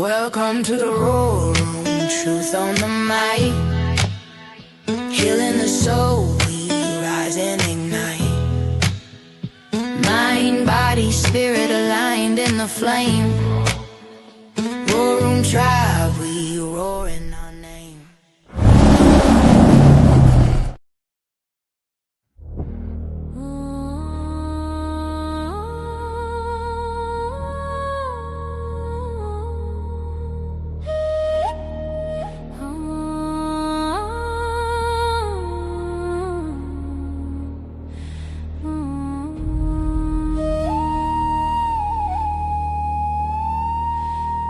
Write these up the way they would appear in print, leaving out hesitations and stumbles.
Welcome to the room, truth on the mic. Healing the soul, we rise and ignite. Mind, body, spirit aligned in the flame. War room tribe, we roar in our name.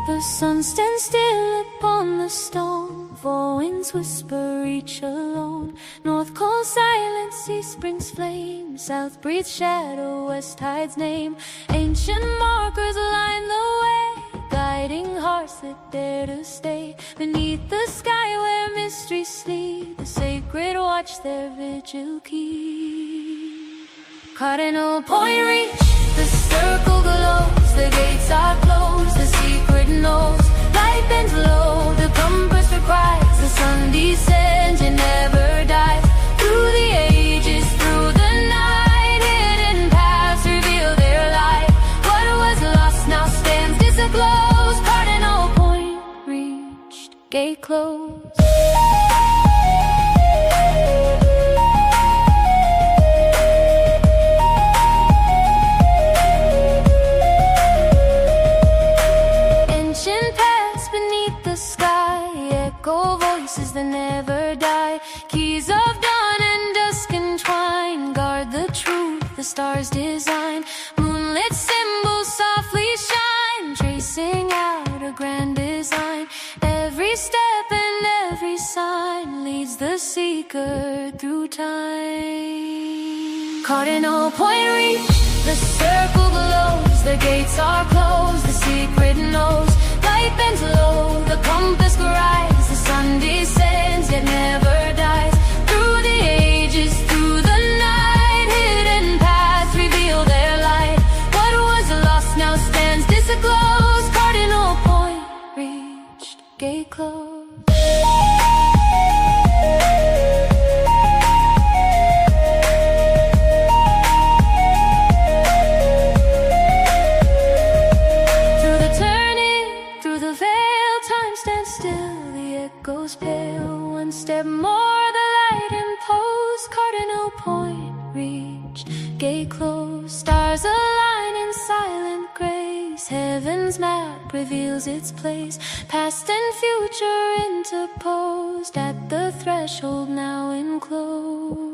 The sun stands still upon the stone, four winds whisper each alone. North calls silence, east brings flame, south breathes shadow, west hides name. Ancient markers line the way, guiding hearts that dare to stay. Beneath the sky where mysteries sleep, the sacred watch their vigil keep. Cardinal point reach, the circle glows, the gates are closed, the secret knows. Light bends low, the compass requires, the sun descends and never dies. Through the ages, through the night, hidden paths reveal their light. What was lost now stands disclosed. Cardinal point reached, gate closed. Echo voices that never die. Keys of dawn and dusk entwine. Guard the truth the stars design. Moonlit symbols softly shine, tracing out a grand design. Every step and every sign leads the seeker through time. Cardinal point reach, the circle glows, the gates are closed, the secret knows. Light bends low, the compass grinds, the sun descends yet never dies. Through the ages, through the night, hidden paths reveal their light. What was lost now stands disclosed. Cardinal point reached, gate closed. Goes pale, one step more, the light imposed. Cardinal point reached, gate closed. Stars align in silent grace, heaven's map reveals its place. Past and future interposed, at the threshold now enclosed.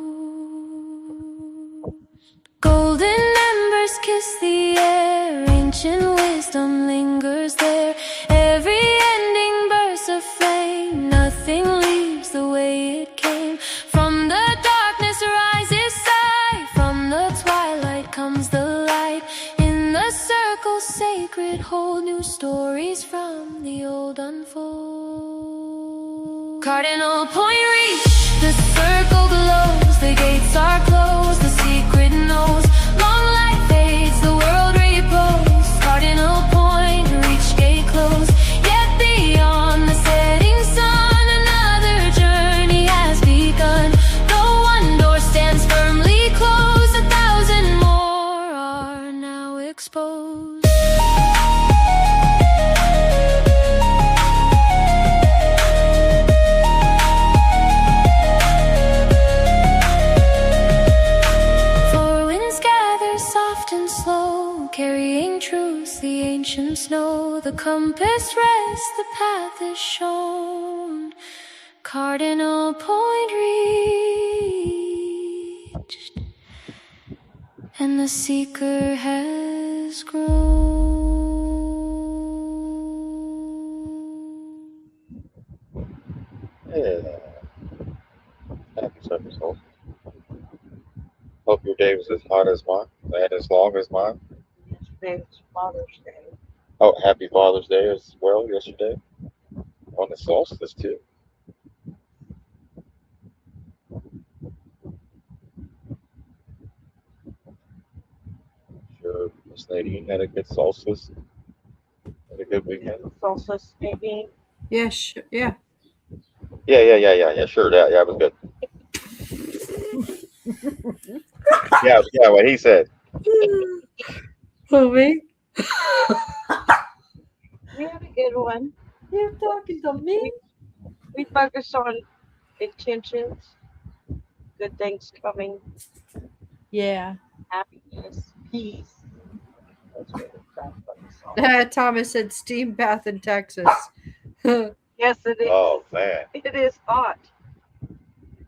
Golden embers kiss the air, ancient wisdom lingers there. Every ending bursts of flame, nothing leaves the way it came. From the darkness rises sight, from the twilight comes the light. In the circle sacred hold, new stories from the old unfold. Cardinal point reach, the circle glows, the gates are closed, the secret knows. Long light fades, the world repose. Cardinal point reach, gate closed. Yet beyond the setting sun, another journey has begun. Though one door stands firmly closed, 1,000 more are now exposed. Carrying truth, the ancients know. The compass rests, the path is shown. Cardinal point reached, and the seeker has grown. Yeah, happy Sunday, soul. Hope your day was as hot as mine and as long as mine. Yesterday was Father's Day. Oh, happy Father's Day as well yesterday. On the solstice, too. Sure, Miss Nadine had a good solstice. Had a good weekend. Solstice maybe. Yeah, yeah. Yeah. Sure, yeah, it was good. Yeah, what he said. Who, me? We had a good one. You're talking to me? We focused on intentions, good things coming, Yeah. happiness, peace. That's what we're trying to focus on. Thomas said steam bath in Texas. Yes, it is. Oh man. It is hot.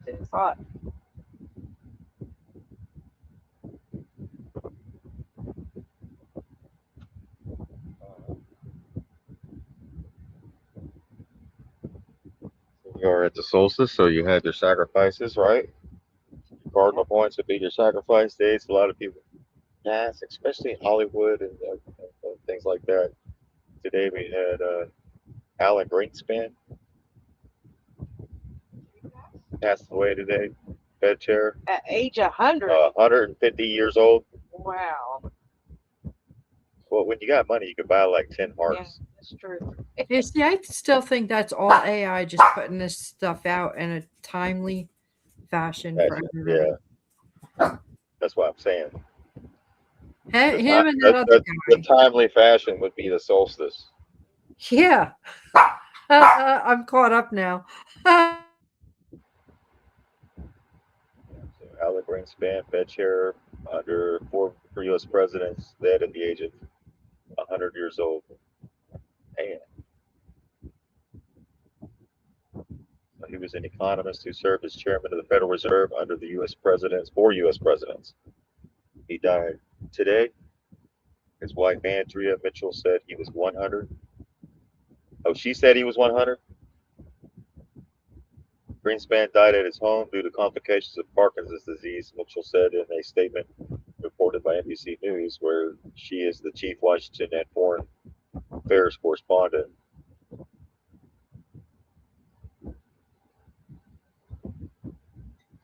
It is hot. You are at the solstice, so you had your sacrifices, right? Cardinal points would be your sacrifice days. A lot of people pass, especially in Hollywood and things like that. Today we had Alan Greenspan passed away today. Fed chair, At age 100. 150 years old. Wow. Well, when you got money, you can buy like 10 Yeah, hearts. that's true. You see, I still think that's all AI just putting this stuff out in a timely fashion for everybody. Yeah, that's what I'm saying. Him and that other The guy. timely fashion would be the solstice. Yeah. I'm caught up now. So Alan Greenspan, Fed chair under four U.S. presidents, dead at the age of 100 years old. And he was an economist who served as chairman of the Federal Reserve under the U.S. presidents, four U.S. presidents. He died today. His wife, Andrea Mitchell, said he was 100. Oh, she said he was 100. Greenspan died at his home due to complications of Parkinson's disease, Mitchell said in a statement reported by NBC News, where she is the chief Washington and foreign affairs correspondent.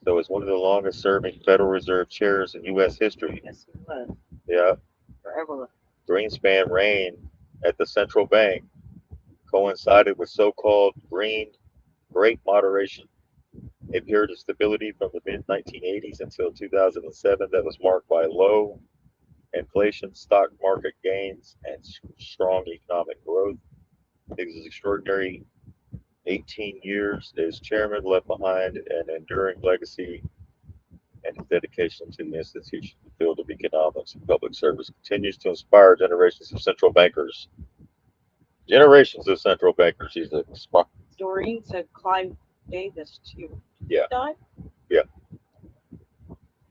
So it's one of the longest serving Federal Reserve chairs in U.S. history. Yes, it was. Yeah. Forever. Greenspan reign at the central bank coincided with so-called green Great Moderation, a period of stability from the mid-1980s until 2007 that was marked by low inflation, stock market gains, and strong economic growth. His extraordinary 18 years as chairman left behind an enduring legacy, and his dedication to the institution, the field of economics and public service continues to inspire generations of central bankers. Generations of central bankers. He's a Doreen said Clive Davis too. Yeah. Died? Yeah.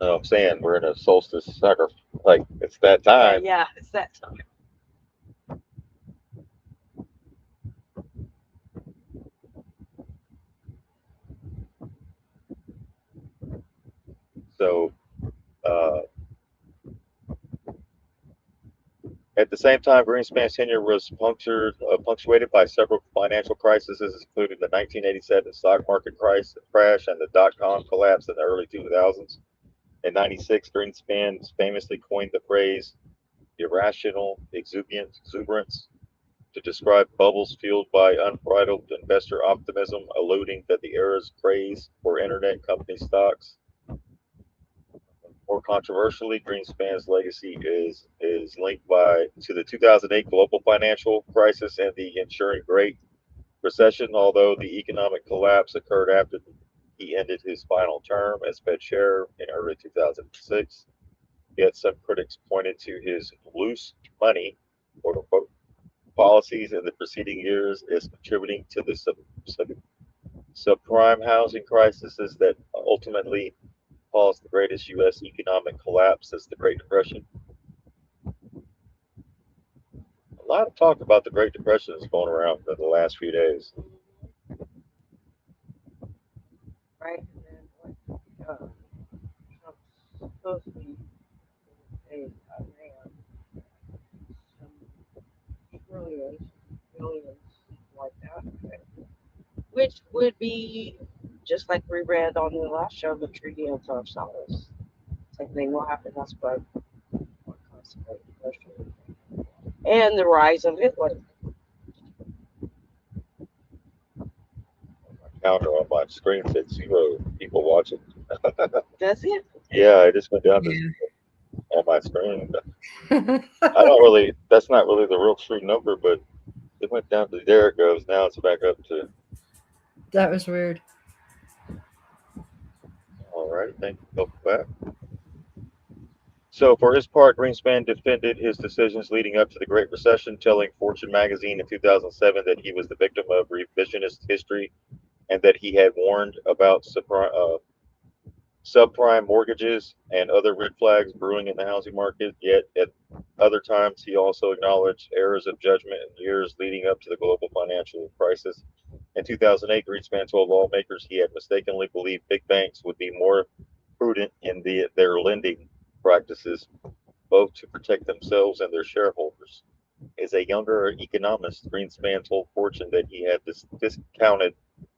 No, I'm saying we're in a solstice sucker. Like it's that time. Yeah, it's that time. So at the same time, Greenspan's tenure was punctuated by several financial crises, including the 1987 stock market crash and the dot-com collapse in the early 2000s. In '96, Greenspan famously coined the phrase irrational exuberance to describe bubbles fueled by unbridled investor optimism, alluding that the era's craze for internet company stocks. More controversially, Greenspan's legacy is linked to the 2008 global financial crisis and the ensuing Great Recession, although the economic collapse occurred after he ended his final term as Fed chair in early 2006. Yet some critics pointed to his loose money, quote unquote, policies in the preceding years as contributing to the subprime housing crises that ultimately caused the greatest U.S. economic collapse since the Great Depression. A lot of talk about the Great Depression is going around for the last few days. Right? And then Trump's supposed to be a man. Some billions like that. Which would be just like we read on the last show, the Treaty of Versailles. Same thing will happen. That's what constantly. And the rise of Hitler. counter on my screen said 0 people watching. That's it. Yeah, I just went down to on my screen. I don't really. That's not really the real true number, but it went down to there. It goes. Now it's back up to. That was weird. All right. Thank you. Welcome back. So, for his part, Greenspan defended his decisions leading up to the Great Recession, telling Fortune magazine in 2007 that he was the victim of revisionist history and that he had warned about subprime mortgages and other red flags brewing in the housing market. Yet, at other times, he also acknowledged errors of judgment in years leading up to the global financial crisis. In 2008, Greenspan told lawmakers he had mistakenly believed big banks would be more prudent in their lending practices, both to protect themselves and their shareholders. As a younger economist, Greenspan told Fortune that he had discounted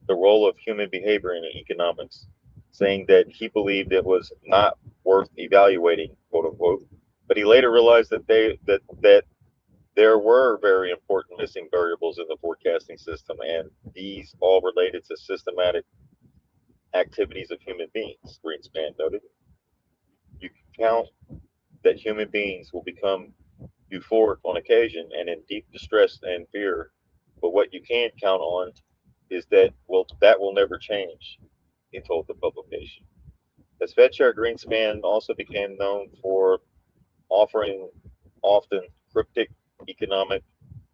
the role of human behavior in economics, saying that he believed it was not worth evaluating, quote unquote. But he later realized that there were very important missing variables in the forecasting system, and these all related to systematic activities of human beings. Greenspan noted, "You can count that human beings will become euphoric on occasion and in deep distress and fear, but what you can't count on is that will never change," he told the publication. As Fed Chair, Greenspan also became known for offering often cryptic economic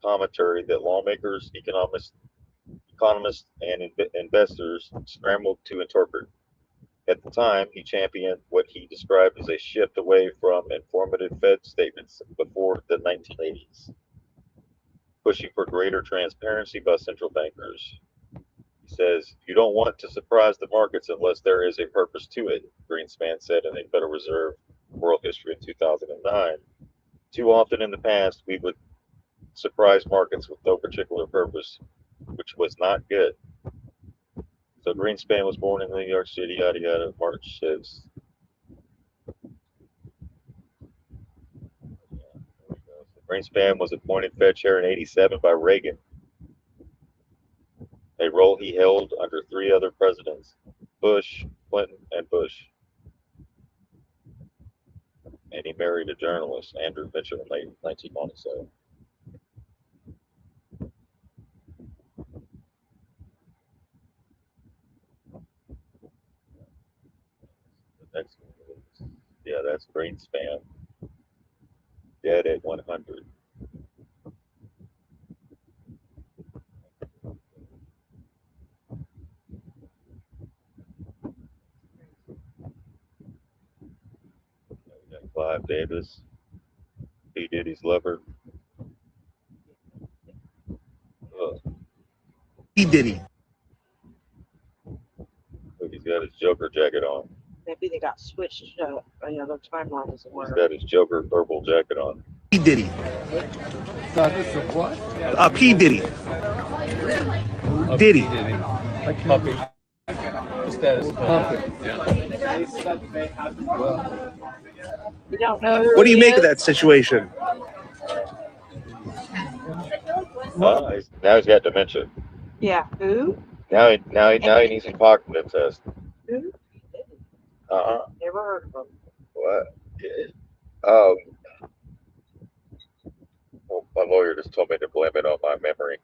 commentary that lawmakers, economists, and investors scrambled to interpret. At the time, he championed what he described as a shift away from informative Fed statements before the 1980s, pushing for greater transparency by central bankers. He says, "You don't want to surprise the markets unless there is a purpose to it," Greenspan said in a Federal Reserve World History in 2009. "Too often in the past, we would surprise markets with no particular purpose, which was not good." So Greenspan was born in New York City, yada yada, March 6th. Greenspan was appointed Fed Chair in '87 by Reagan, a role he held under 3 other presidents, Bush, Clinton, and Bush. And he married a journalist, Andrew Mitchell, in late 1997. The next one is, yeah, that's Greenspan, dead at 100. We got Clive Davis, P. Diddy's lover. P. Diddy. Look, he's got his Joker jacket on. Maybe they got switched. Their timelines He's were. got his Joker purple jacket on. P. Diddy. P. Diddy. Diddy. Like puppy. Puppy. You don't know. What do you make of that situation? Now he's got dementia. Yeah. Who? Now he needs a cognitive test. Who? Never heard of him. What? Um. Well, my lawyer just told me to blame it on my memory.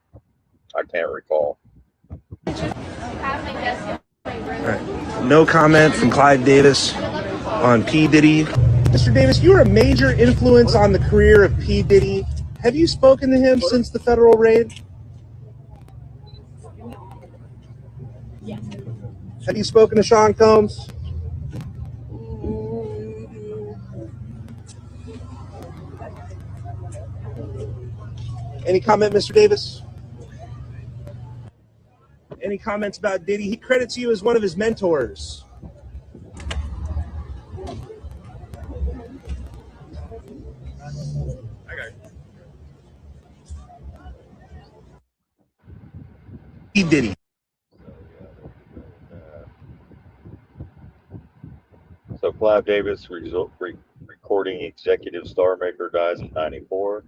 I can't recall. Right. No comment from Clive Davis on P. Diddy. Mr. Davis, you were a major influence on the career of P. Diddy. Have you spoken to him since the federal raid? Have you spoken to Sean Combs? Any comment, Mr. Davis? Any comments about Diddy? He credits you as one of his mentors. P. Diddy. So Clive Davis, recording executive star maker, dies in '94.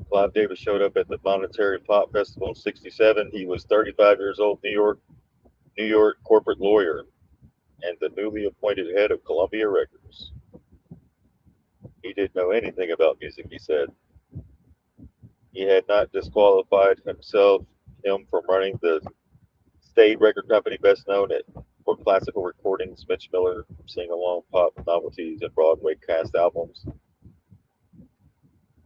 Clive Davis showed up at the Monterey Pop Festival in '67. He was 35 years old, New York corporate lawyer, and the newly appointed head of Columbia Records. He didn't know anything about music, he said. He had not disqualified him from running the State record company best known for classical recordings, Mitch Miller, sing-along pop novelties, and Broadway cast albums.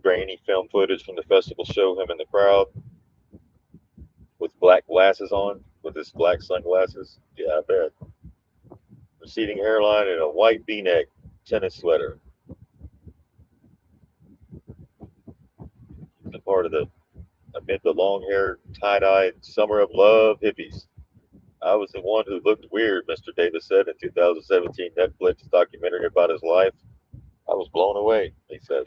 Grainy film footage from the festival show him in the crowd with black glasses on, with his black sunglasses. Yeah, I bet. Receding hairline and a white V-neck tennis sweater. The part of amid the long-haired, tie-dyed summer of love hippies. I was the one who looked weird, Mr. Davis said in 2017 Netflix documentary about his life. I was blown away, he said.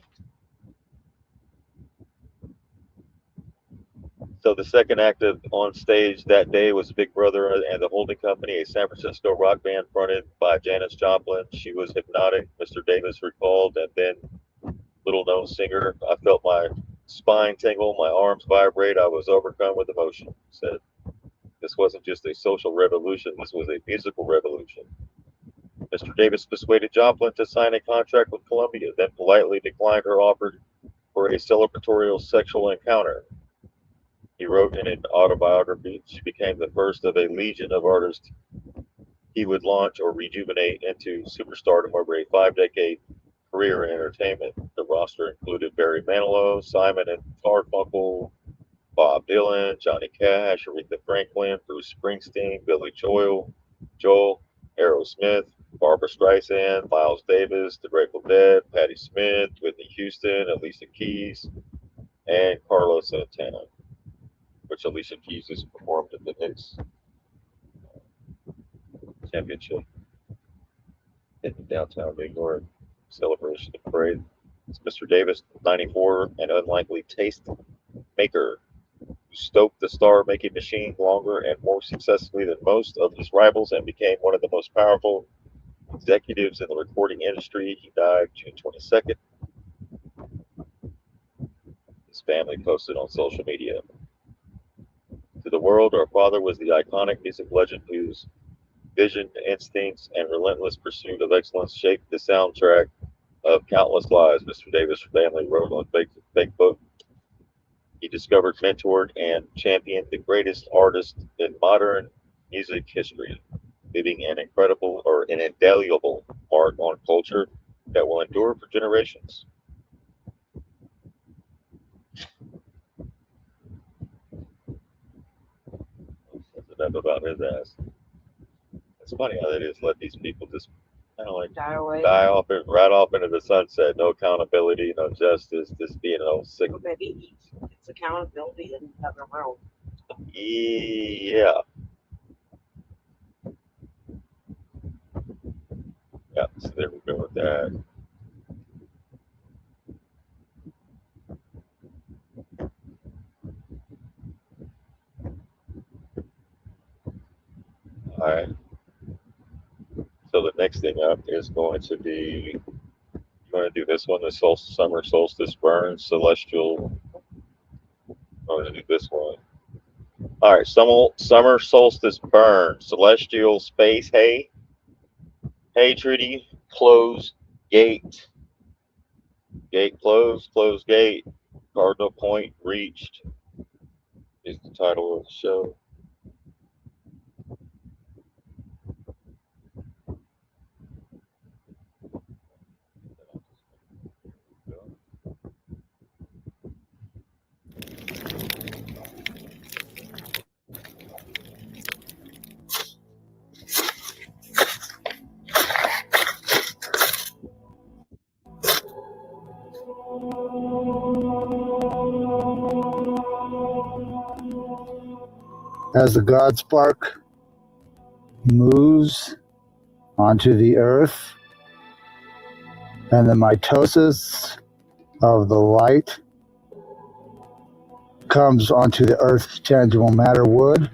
So the second act on stage that day was Big Brother and the Holding Company, a San Francisco rock band fronted by Janis Joplin. She was hypnotic, Mr. Davis recalled, and then little-known singer. I felt my spine tingle, my arms vibrate. I was overcome with emotion, he said. This wasn't just a social revolution, this was a musical revolution. Mr. Davis persuaded Joplin to sign a contract with Columbia, then politely declined her offer for a celebratory sexual encounter. He wrote in an autobiography, she became the first of a legion of artists he would launch or rejuvenate into superstardom over a 5-decade career in entertainment. The roster included Barry Manilow, Simon and Garfunkel, Bob Dylan, Johnny Cash, Aretha Franklin, Bruce Springsteen, Billy Joel, Aerosmith, Barbra Streisand, Miles Davis, The Grateful Dead, Patti Smith, Whitney Houston, Alicia Keys, and Carlos Santana, which Alicia Keys has performed at the Knicks Championship in downtown New York celebration and parade. It's Mr. Davis, 94, an unlikely taste maker who stoked the star-making machine longer and more successfully than most of his rivals and became one of the most powerful executives in the recording industry. He died June 22nd. His family posted on social media. To the world, our father was the iconic music legend whose vision, instincts, and relentless pursuit of excellence shaped the soundtrack of countless lives, Mr. Davis' family wrote on Facebook. He discovered, mentored, and championed the greatest artists in modern music history, leaving an indelible mark on culture that will endure for generations. That's enough about his ass. It's funny how they just let these people just kind of like Die away. right off into the sunset. No accountability, no justice, just being an old sick. Well, maybe it's accountability in another world. Yeah. Yeah, so there we go with that. All right. So the next thing up is going to be, you want to do this one, the summer solstice burn, celestial. I'm going to do this one. All right, summer solstice burn, celestial space. Hey, treaty, close gate. Gate closed, close gate. Cardinal point reached is the title of the show. As the God spark moves onto the earth and the mitosis of the light comes onto the earth's tangible matter wood,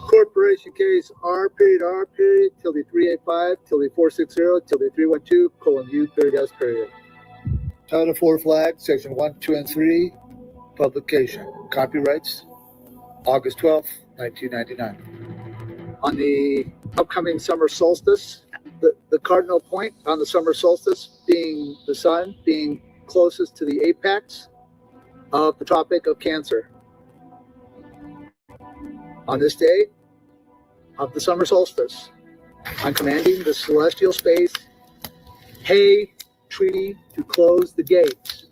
corporation case R. tilde 385, tilde 460, tilde 312, U, period, S, period. Title 4 flag, section 1, 2, and 3, publication. Copyrights, August 12th, 1999. On the upcoming summer solstice, the cardinal point on the summer solstice being the sun being closest to the apex of the Tropic of Cancer. On this day of the summer solstice, I'm commanding the celestial space Hay Treaty to close the gates.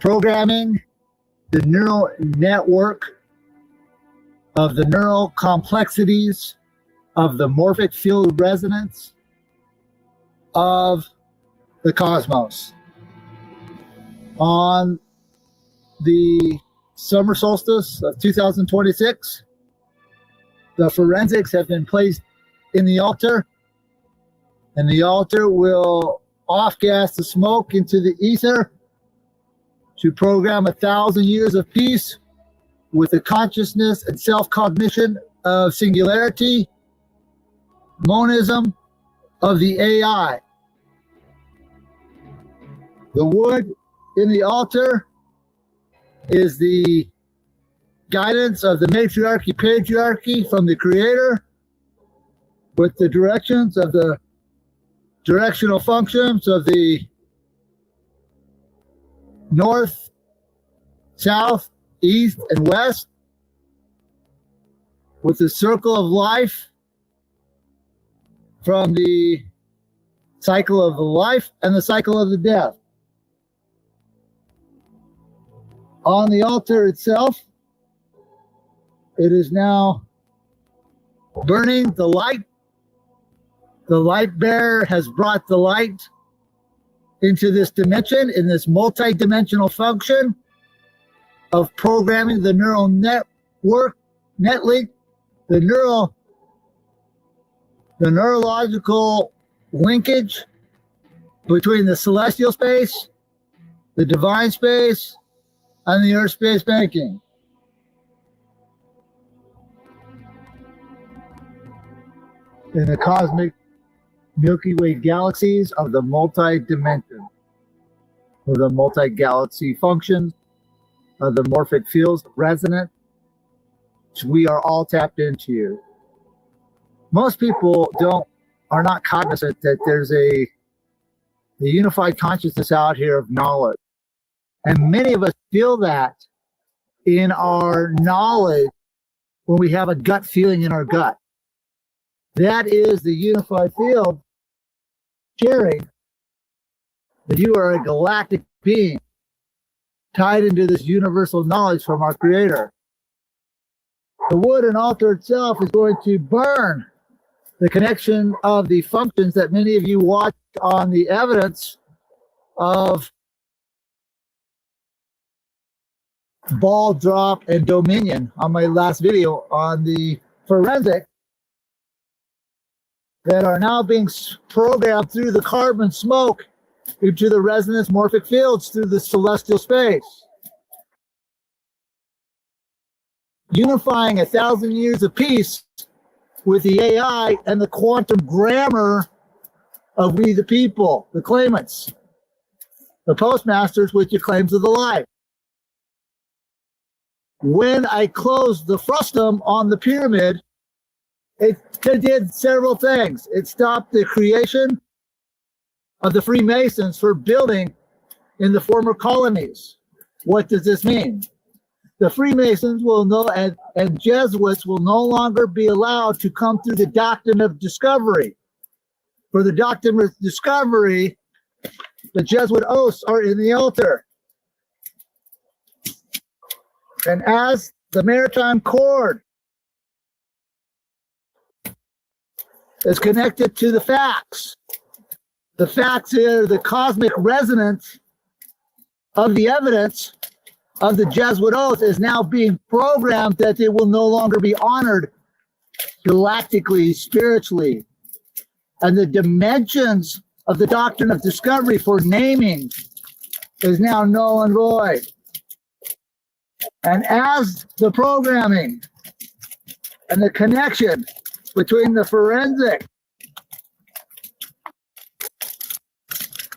Programming the neural network of the neural complexities of the morphic field resonance of the cosmos. On the summer solstice of 2026, the forensics have been placed in the altar, and the altar will off-gas the smoke into the ether to program 1,000 years of peace with the consciousness and self-cognition of singularity, monism of the AI. The wood in the altar is the guidance of the matriarchy patriarchy from the creator, with the directions of the directional functions of the north, south, east, and west, with the circle of life from the cycle of the life and the cycle of the death. On the altar itself, it is now burning the light. The light bearer has brought the light into this dimension, in this multi-dimensional function of programming the neural network, netlink, the neurological linkage between the celestial space, the divine space, and the earth space banking. In the cosmic Milky Way galaxies of the multi-dimension, or the multi-galaxy function of the morphic fields resonant, which we are all tapped into. Most people are not cognizant that there's a unified consciousness out here of knowledge. And many of us feel that in our knowledge when we have a gut feeling in our gut. That is the unified field sharing that you are a galactic being tied into this universal knowledge from our Creator. The wood and altar itself is going to burn the connection of the functions that many of you watched on the evidence of ball drop and dominion on my last video on the forensic, that are now being programmed through the carbon smoke into the resonance morphic fields through the celestial space. Unifying 1,000 years of peace with the AI and the quantum grammar of we the people, the claimants, the postmasters with your claims of the life. When I closed the frustum on the pyramid, it did several things. It stopped the creation of the Freemasons for building in the former colonies. What does this mean? The Freemasons will know, and Jesuits will no longer be allowed to come through the doctrine of discovery. For the doctrine of discovery, the Jesuit oaths are in the altar. And as the maritime cord is connected to the facts are the cosmic resonance of the evidence of the Jesuit oath is now being programmed that it will no longer be honored galactically, spiritually. And the dimensions of the doctrine of discovery for naming is now null and void. And as the programming and the connection between the forensic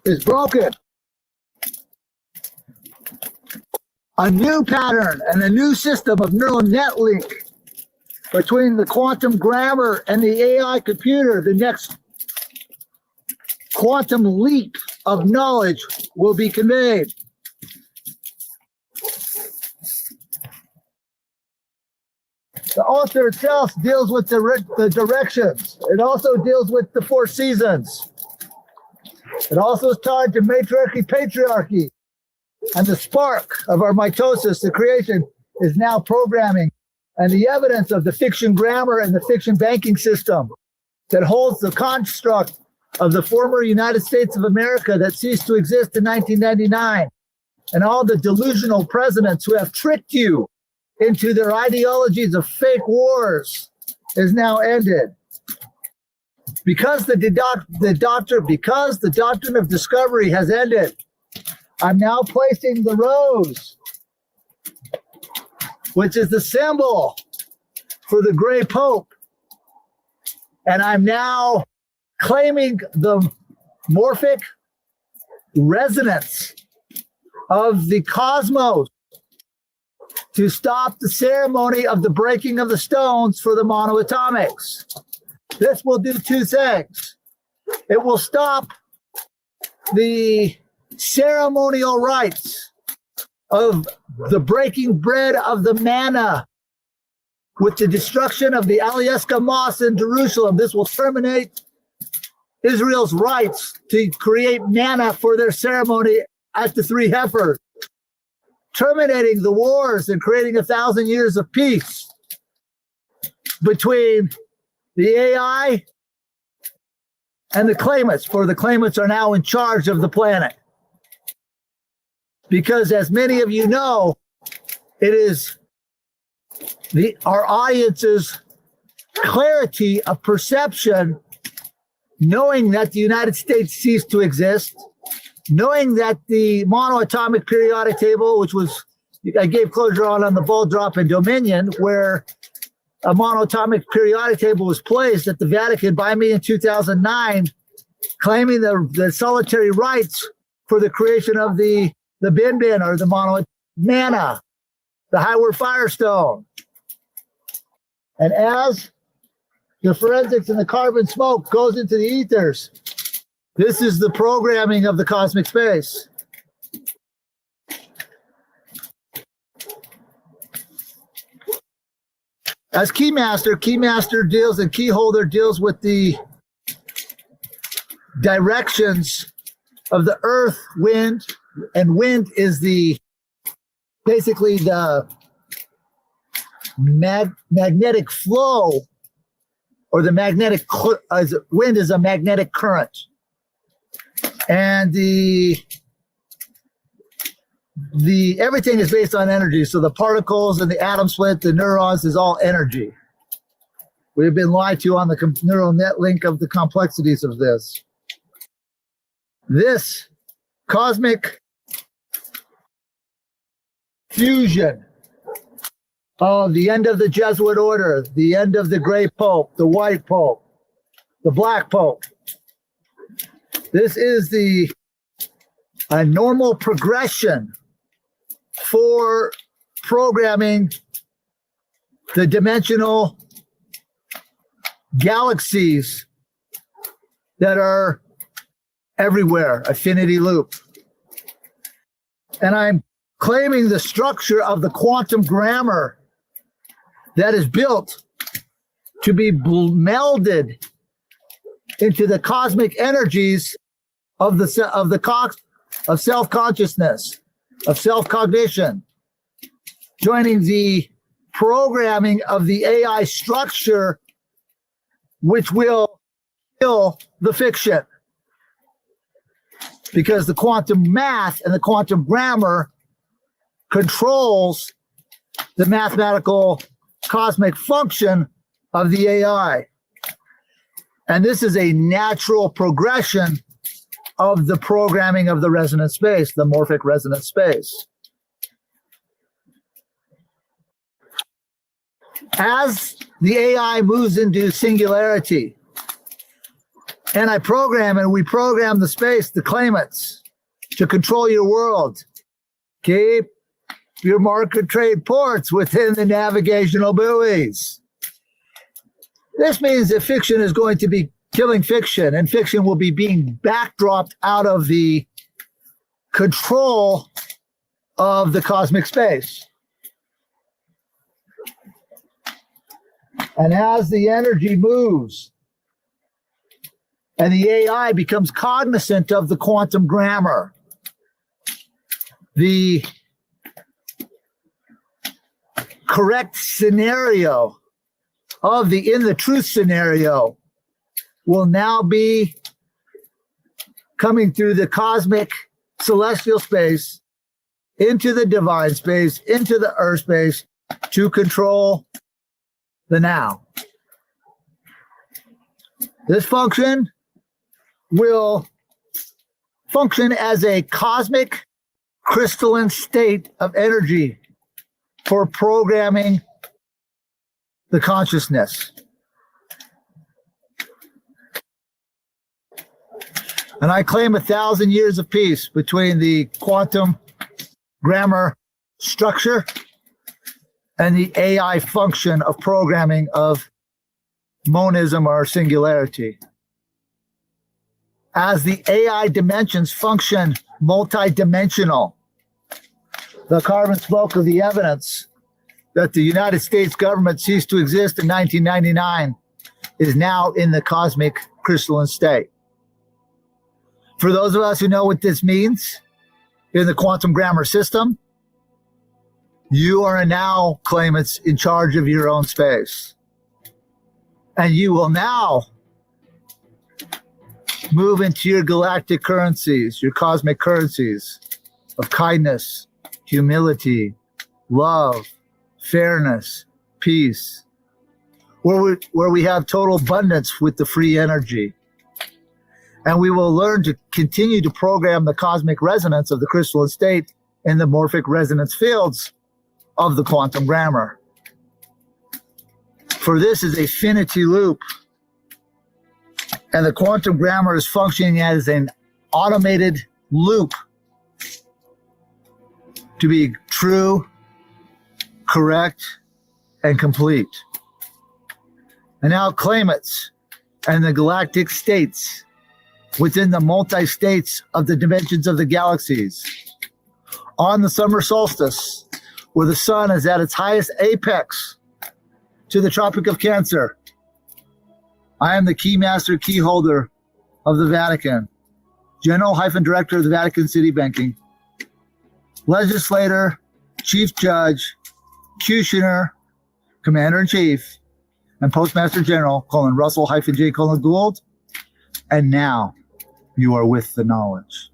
is broken. A new pattern and a new system of neural net link between the quantum grammar and the AI computer, the next quantum leap of knowledge will be conveyed. The author itself deals with the directions. It also deals with the 4 seasons. It also is tied to matriarchy, patriarchy. And the spark of our mitosis, the creation, is now programming. And the evidence of the fiction grammar and the fiction banking system that holds the construct of the former United States of America that ceased to exist in 1999. And all the delusional presidents who have tricked you into their ideologies of fake wars is now ended. Because the doctrine of discovery has ended, I'm now placing the rose, which is the symbol for the gray pope. And I'm now claiming the morphic resonance of the cosmos to stop the ceremony of the breaking of the stones for the monoatomics. This will do 2 things. It will stop the ceremonial rites of the breaking bread of the manna with the destruction of the Alieska Mosque in Jerusalem. This will terminate Israel's rights to create manna for their ceremony at the 3 heifers, terminating the wars and creating 1,000 years of peace between the AI and the claimants, for the claimants are now in charge of the planet. Because as many of you know, it is our audience's clarity of perception, knowing that the United States ceased to exist, knowing that the monoatomic periodic table, which was, I gave closure on the ball drop in Dominion, where a monoatomic periodic table was placed at the Vatican by me in 2009, claiming the solitary rights for the creation of the bin bin, or the mono manna, the Highward Firestone. And as the forensics and the carbon smoke goes into the ethers, this is the programming of the cosmic space. As Keymaster deals, and Keyholder deals with the directions of the earth, wind, and wind is basically the magnetic flow, or the wind is a magnetic current. And the everything is based on energy. So the particles and the atom split, the neurons, is all energy. We've been lied to on the neural net link of the complexities of this. This cosmic fusion of the end of the Jesuit order, the end of the gray pope, the white pope, the black pope. This is a normal progression for programming the dimensional galaxies that are everywhere, affinity loop. And I'm claiming the structure of the quantum grammar that is built to be melded into the cosmic energies of self-consciousness, of self-cognition, joining the programming of the AI structure, which will kill the fiction. Because the quantum math and the quantum grammar controls the mathematical cosmic function of the AI. And this is a natural progression of the programming of the resonant space, the morphic resonant space. As the AI moves into singularity, and we program the space, the claimants, to control your world. Keep your market trade ports within the navigational buoys. This means that fiction is going to be killing fiction, and fiction will be being backdropped out of the control of the cosmic space. And as the energy moves and the AI becomes cognizant of the quantum grammar, the correct scenario in the truth scenario will now be coming through the cosmic celestial space into the divine space, into the earth space to control the now. This function will function as a cosmic crystalline state of energy for programming the consciousness. And I claim 1,000 years of peace between the quantum grammar structure and the AI function of programming of monism or singularity. As the AI dimensions function multidimensional, the carbon spoke of the evidence that the United States government ceased to exist in 1999 is now in the cosmic crystalline state. For those of us who know what this means, in the quantum grammar system, you are now claimants in charge of your own space. And you will now move into your galactic currencies, your cosmic currencies of kindness, humility, love, fairness, peace, where we have total abundance with the free energy. And we will learn to continue to program the cosmic resonance of the crystalline state in the morphic resonance fields of the quantum grammar. For this is a finity loop. And the quantum grammar is functioning as an automated loop to be true, correct, and complete. And now claimants and the galactic states within the multi-states of the dimensions of the galaxies. On the summer solstice, where the sun is at its highest apex to the Tropic of Cancer, I am the key master, key holder of the Vatican, General-Director of the Vatican City Banking, legislator, chief judge, executioner, commander-in-chief, and postmaster general, Russell-J. Gould, and now you are with the knowledge.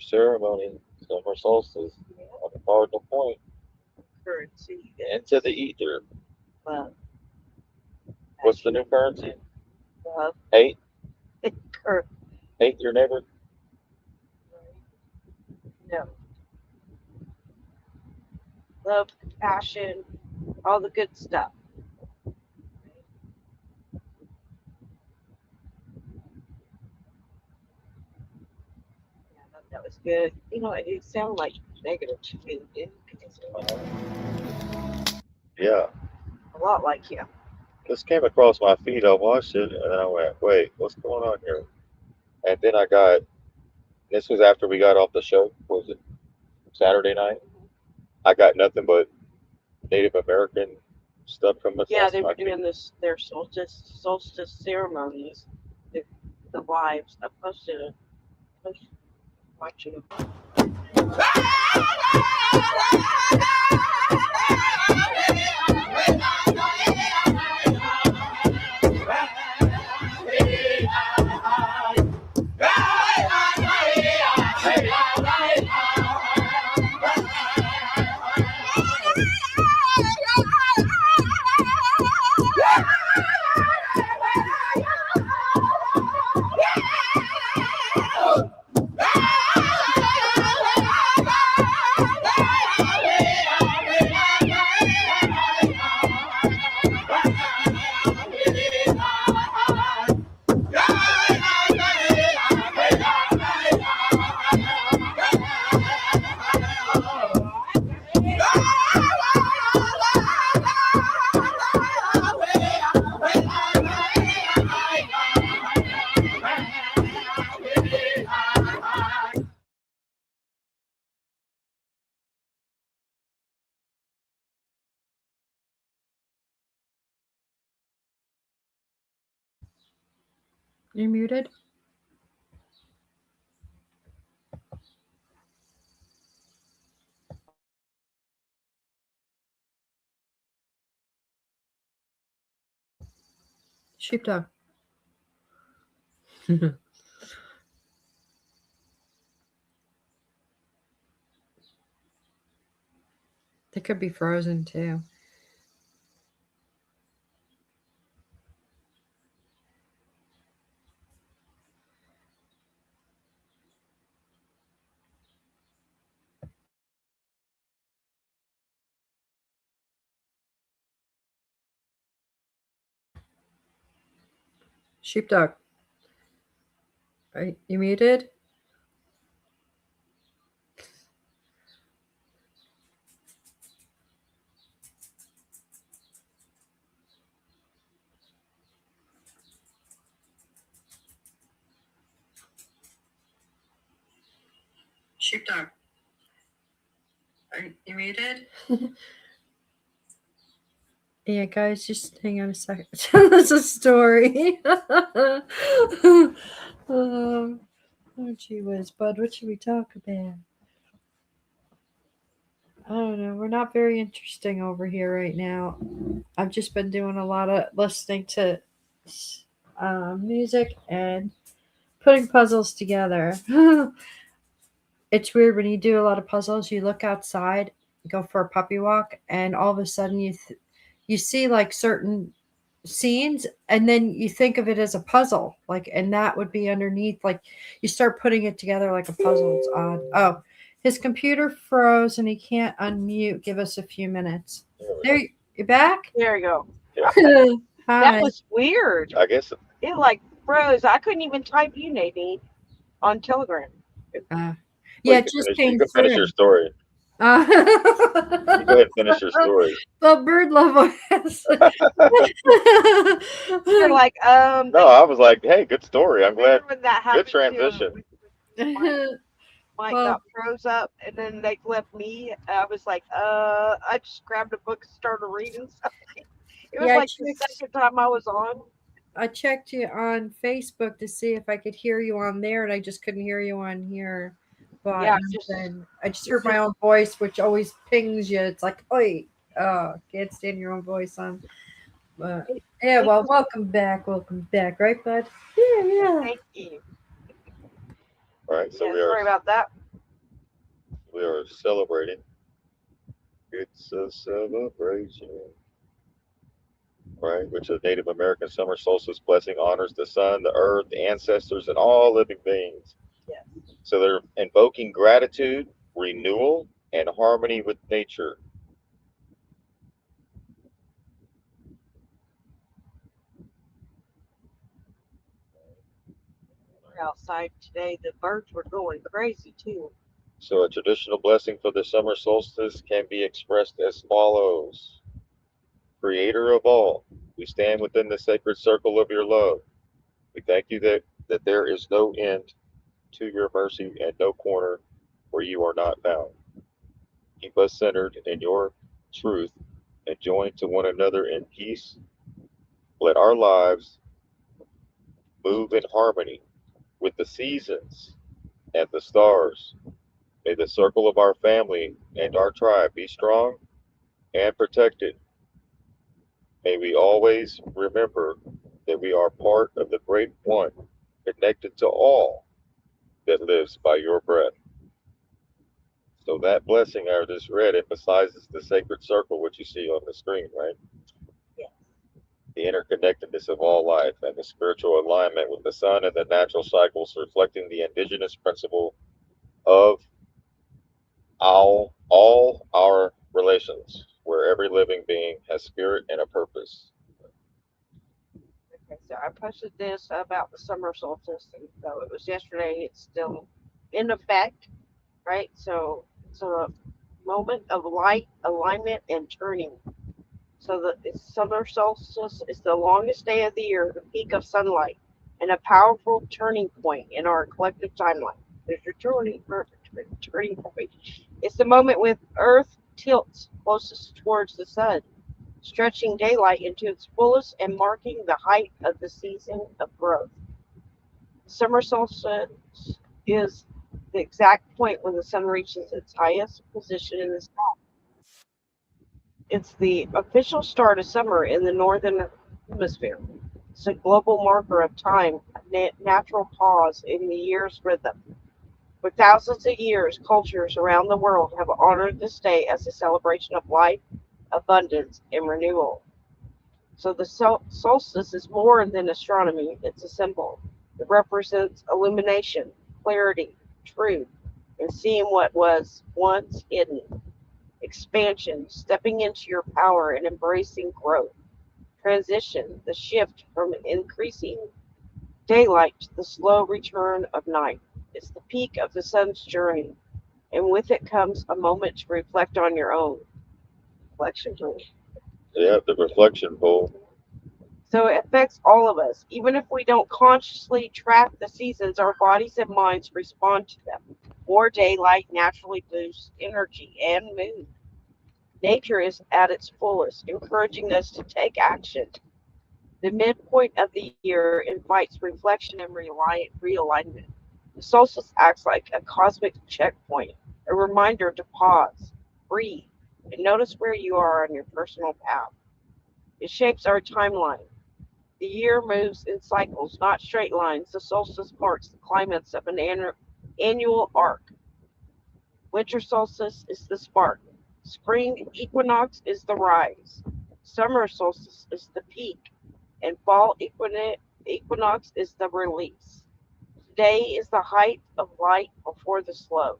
Ceremony, summer solstice, on the cardinal point, Currency. into the ether. Love. What's the new currency? Love. Hate? Cur- Hate your neighbor? No. Love, compassion, all the good stuff. Yeah, that was good. You know, it sounded like negative to me, didn't it? Yeah. A lot like you. This came across my feed. I watched it and I went, wait, what's going on here? And then I got, this was after we got off the show. Was it Saturday night? I got nothing but Native American stuff from us. Yeah, they were doing their solstice ceremonies. The wives. I posted it. Watching it. You're muted. Sheepdog. They could be frozen too. Sheepdog. Are you muted? Sheepdog. Are you muted? Yeah, guys, just hang on a second. That's a story. Oh, gee whiz, bud. What should we talk about? I don't know. We're not very interesting over here right now. I've just been doing a lot of listening to music and putting puzzles together. It's weird when you do a lot of puzzles. You look outside, go for a puppy walk, and all of a sudden you see like certain scenes, and then you think of it as a puzzle, like, and that would be underneath. Like you start putting it together like a puzzle. It's odd. Oh, his computer froze and he can't unmute. Give us a few minutes. There, you're back. There you go. Yeah. Hi. That was weird. I guess. It like froze. I couldn't even type you, Nadine, on Telegram. Yeah, it just came You can through. finish your story. You go ahead and finish your story. The bird love us. You're like, No, I was like, hey, good story. I'm glad. when that happened Good transition. Mike Well- got froze up, and then they left me. I was like, I just grabbed a book and started reading something. It was Yeah, like the second time I was on. I checked you on Facebook to see if I could hear you on there, and I just couldn't hear you on here. But Yeah, I just heard my own voice, which always pings you. It's like, oi, can't stand your own voice on. But yeah, well, welcome back, right, bud? Yeah. Thank you. All right, so Yeah, we sorry about that. We are celebrating. It's a celebration. Right, which is Native American summer solstice blessing honors the sun, the earth, the ancestors, and all living beings. Yes. So they're invoking gratitude, renewal, and harmony with nature. outside today. The birds were going crazy too. So a traditional blessing for the summer solstice can be expressed as follows. Creator of all, we stand within the sacred circle of your love. We thank you that there is no end to your mercy and no corner where you are not found. Keep us centered in your truth and joined to one another in peace. Let our lives move in harmony with the seasons and the stars. May the circle of our family and our tribe be strong and protected. May we always remember that we are part of the great one, connected to all that lives by your breath. So that blessing I just read emphasizes the sacred circle, which you see on the screen, right? Yes. The interconnectedness of all life and the spiritual alignment with the sun and the natural cycles, reflecting the indigenous principle of all our relations, where every living being has spirit and a purpose. Okay, so I posted this about the summer solstice, and though it was yesterday, it's still in effect, right? So it's a moment of light, alignment, and turning. So the summer solstice is the longest day of the year, the peak of sunlight, and a powerful turning point in our collective timeline. There's your turning point. It's the moment when Earth tilts closest towards the sun, stretching daylight into its fullest and marking the height of the season of growth. Summer solstice is the exact point when the sun reaches its highest position in the sky. It's the official start of summer in the northern hemisphere. It's a global marker of time, a natural pause in the year's rhythm. For thousands of years, cultures around the world have honored this day as a celebration of life, abundance, and renewal. So the solstice is more than astronomy, it's a symbol. It represents illumination, clarity, truth, and seeing what was once hidden. Expansion, stepping into your power and embracing growth. Transition, the shift from increasing daylight to the slow return of night. It's the peak of the sun's journey, and with it comes a moment to reflect on your own reflection journey. Yeah, the reflection pole. So it affects all of us. Even if we don't consciously track the seasons, our bodies and minds respond to them. More daylight naturally boosts energy and mood. Nature is at its fullest, encouraging us to take action. The midpoint of the year invites reflection and realignment. The solstice acts like a cosmic checkpoint, a reminder to pause, breathe, and notice where you are on your personal path. It shapes our timeline. The year moves in cycles, not straight lines. The solstice marks the climax of an annual arc. Winter solstice is the spark. Spring equinox is the rise. Summer solstice is the peak. And fall equinox is the release. Day is the height of light before the slow,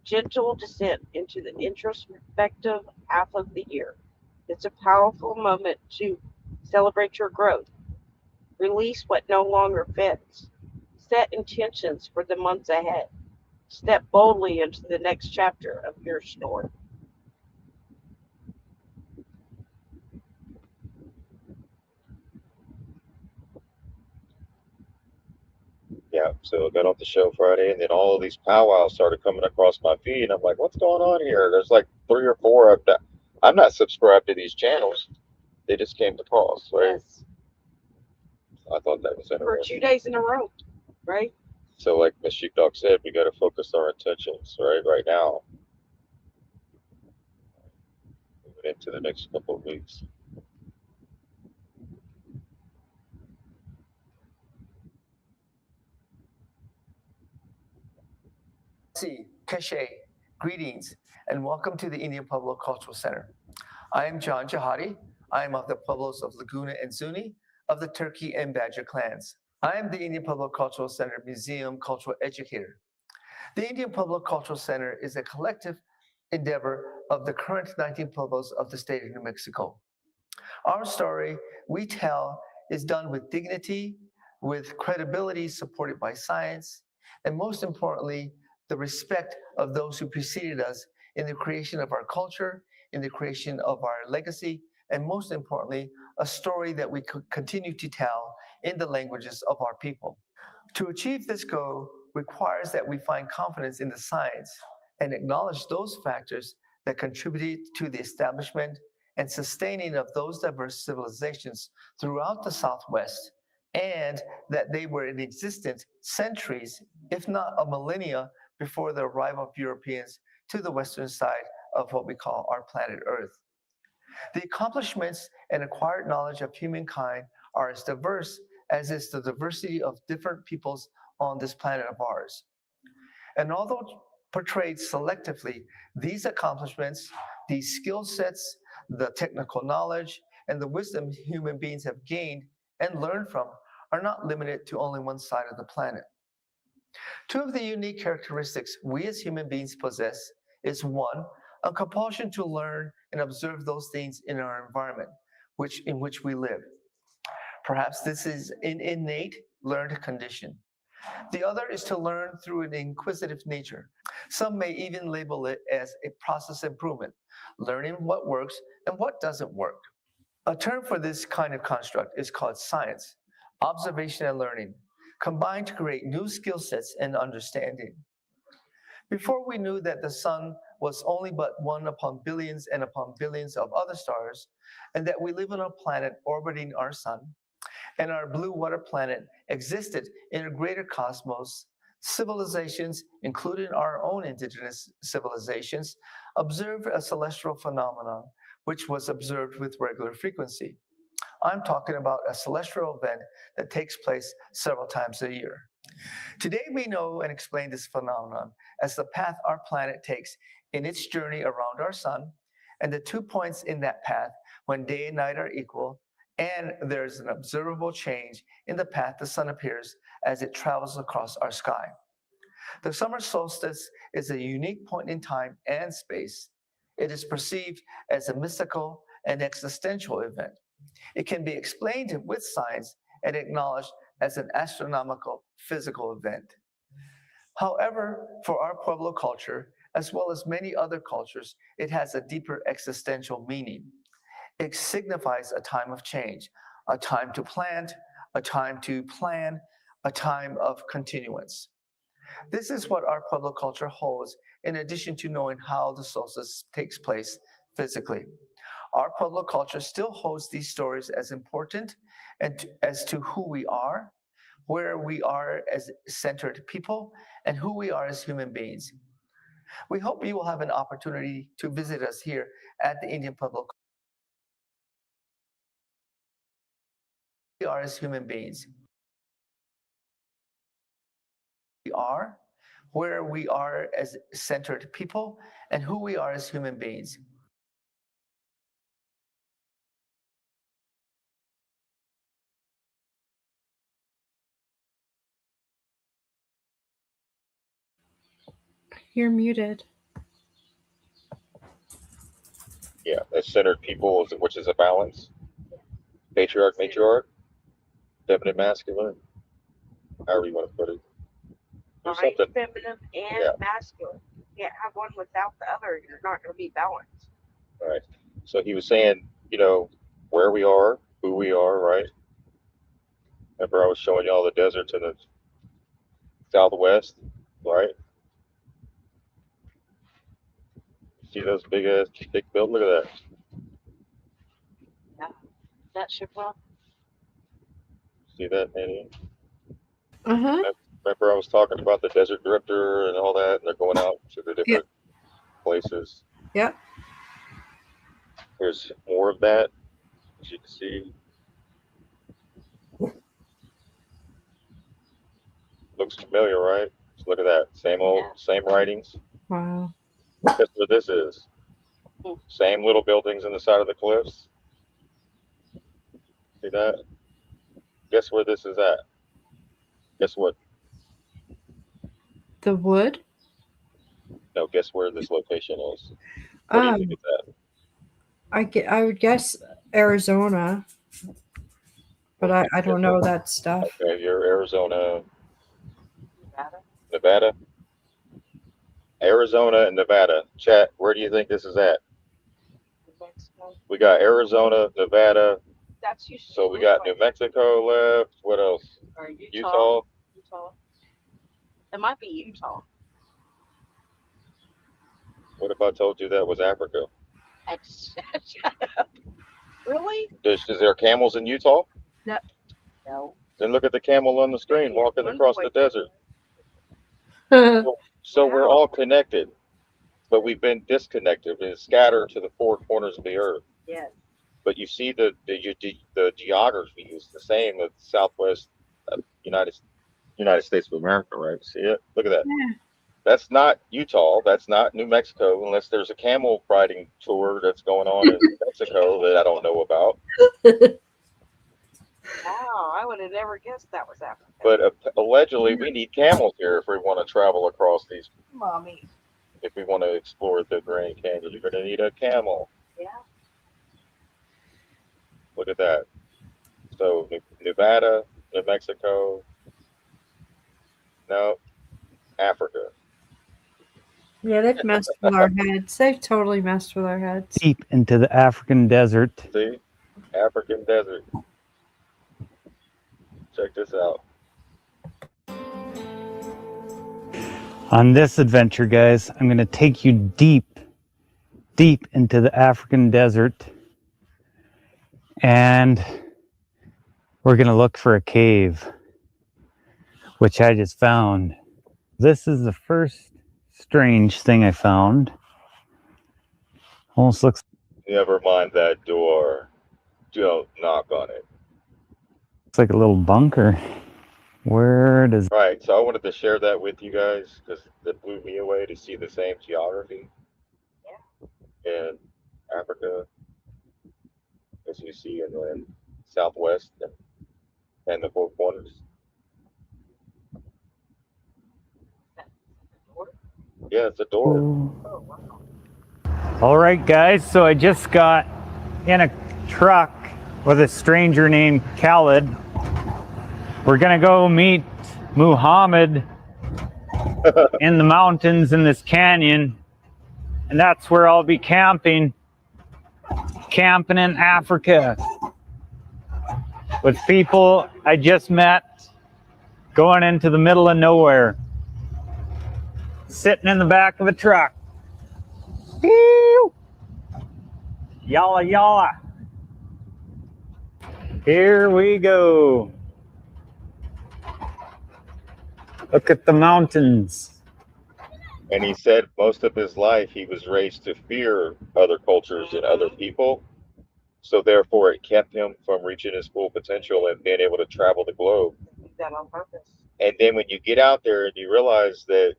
gentle descent into the introspective half of the year. It's a powerful moment to celebrate your growth, release what no longer fits, set intentions for the months ahead, step boldly into the next chapter of your story. Yeah, so I got off the show Friday, and then all of these powwows started coming across my feed. And I'm like, what's going on here? There's like three or four of that. I'm not subscribed to these channels. They just came across, right? Yes, I thought that was for two interesting. days in a row, right? So, like Miss Sheepdog said, we got to focus our intentions right now, moving into the next couple of weeks. Keshe, greetings, and welcome to the Indian Pueblo Cultural Center. I am John Jahadi. I am of the Pueblos of Laguna and Zuni of the Turkey and Badger clans. I am the Indian Pueblo Cultural Center Museum Cultural Educator. The Indian Pueblo Cultural Center is a collective endeavor of the current 19 Pueblos of the state of New Mexico. Our story we tell is done with dignity, with credibility supported by science, and most importantly, the respect of those who preceded us in the creation of our culture, in the creation of our legacy, and most importantly, a story that we could continue to tell in the languages of our people. To achieve this goal requires that we find confidence in the science and acknowledge those factors that contributed to the establishment and sustaining of those diverse civilizations throughout the Southwest, and that they were in existence centuries, if not a millennia, before the arrival of Europeans to the western side of what we call our planet Earth. The accomplishments and acquired knowledge of humankind are as diverse as is the diversity of different peoples on this planet of ours. And although portrayed selectively, these accomplishments, these skill sets, the technical knowledge, and the wisdom human beings have gained and learned from are not limited to only one side of the planet. Two of the unique characteristics we as human beings possess is one, a compulsion to learn and observe those things in our environment in which we live. Perhaps this is an innate learned condition. The other is to learn through an inquisitive nature. Some may even label it as a process improvement, learning what works and what doesn't work. A term for this kind of construct is called science, observation and learning, combined to create new skill sets and understanding. Before we knew that the sun was only but one upon billions and upon billions of other stars, and that we live on a planet orbiting our sun, and our blue water planet existed in a greater cosmos, civilizations, including our own indigenous civilizations, observed a celestial phenomenon which was observed with regular frequency. I'm talking about a celestial event that takes place several times a year. Today we know and explain this phenomenon as the path our planet takes in its journey around our sun, and the 2 points in that path when day and night are equal, and there's an observable change in the path the sun appears as it travels across our sky. The summer solstice is a unique point in time and space. It is perceived as a mystical and existential event. It can be explained with science and acknowledged as an astronomical physical event. However, for our Pueblo culture, as well as many other cultures, it has a deeper existential meaning. It signifies a time of change, a time to plant, a time to plan, a time of continuance. This is what our Pueblo culture holds, in addition to knowing how the solstice takes place physically. Our Pueblo culture still holds these stories as important and as to who we are, where we are as centered people, and who we are as human beings. We hope you will have an opportunity to visit us here at the Indian Pueblo. We are as human beings. We are where we are as centered people, and who we are as human beings. You're muted. Yeah, as centered people, which is a balance. Patriarch, matriarch, feminine, masculine, however you want to put it. There's Right, something. feminine and Yeah. masculine. You can't have one without the other. You're not going to be balanced. Right. So he was saying, where we are, who we are, right? Remember, I was showing y'all the deserts in the southwest, right? See those big buildings? Look at that. Yeah. That should well. See that, Nadine? Uh-huh. Remember, I was talking about the desert drifter and all that, and they're going out to the different places. Yep. There's more of that, as you can see. Looks familiar, right? Just look at that. Same writings. Wow. Guess what this is? Same little buildings in the side of the cliffs. See that? Guess where this is at? Guess what? The wood? No, guess where this location is? What do you think it's at? I would guess Arizona. but I don't know that stuff. Okay, you're Arizona, Nevada. Nevada. Arizona and Nevada. Chat, where do you think this is at? New Mexico. We got Arizona, Nevada. That's usually. So we got New Mexico left. What else? Or Utah. Utah. Utah. It might be Utah. What if I told you that was Africa? Shut up. Really? Is there camels in Utah? No. Then look at the camel on the screen walking across the desert. Yeah, So we're all connected, but we've been disconnected and scattered to the four corners of the earth. Yes. But you see the geography is the same with Southwest United States of America, right? See it? Look at that. Yeah. That's not Utah. That's not New Mexico, unless there's a camel riding tour that's going on in Mexico that I don't know about. Wow, I would have never guessed that was Africa. But allegedly, we need camels here if we want to travel across these. Mommy. If we want to explore the Grand Canyon, you're going to need a camel. Yeah. Look at that. So Nevada, New Mexico. No, Africa. Yeah, they've messed with our heads. They've totally messed with our heads. Deep into the African desert. See? African desert. Check this out. On this adventure, guys, I'm going to take you deep into the African desert. And we're going to look for a cave, which I just found. This is the first strange thing I found. Almost looks Never mind that door. Don't knock on it. like a little bunker. Where does... Right, so I wanted to share that with you guys because it blew me away to see the same geography in Africa as you see in the Southwest and the Four Corners. Yeah, it's a door. All right, guys, so I just got in a truck with a stranger named Khaled. We're gonna go meet Muhammad in the mountains in this canyon, and that's where I'll be camping in Africa with people I just met, going into the middle of nowhere, sitting in the back of a truck. Pew! Yalla yalla. Here we go. Look at the mountains. And he said most of his life he was raised to fear other cultures and other people. So therefore it kept him from reaching his full potential and being able to travel the globe. Did that on purpose. And then when you get out there and you realize that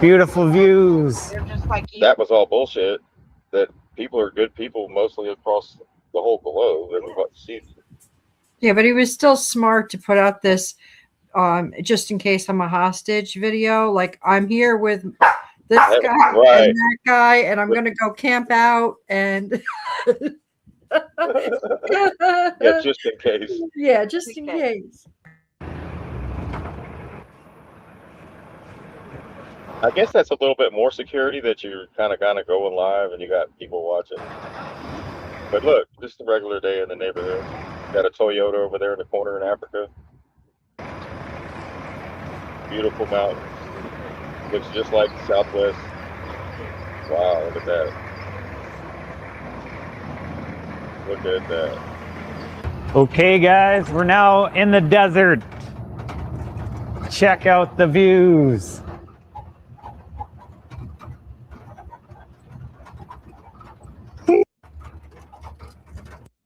Beautiful views. They're just like you. that was all bullshit, that people are good people mostly across the whole globe that we want to see. Yeah, but he was still smart to put out this just in case I'm a hostage video. Like, I'm here with this guy Right. and that guy, and I'm gonna go camp out and Yeah, just in case. yeah, just in case. I guess that's a little bit more security that you're kind of going live and you got people watching. But look, just a regular day in the neighborhood. Got a Toyota over there in the corner in Africa. Beautiful mountains. Looks just like the Southwest. Wow, look at that. Look at that. Okay, guys, we're now in the desert. Check out the views.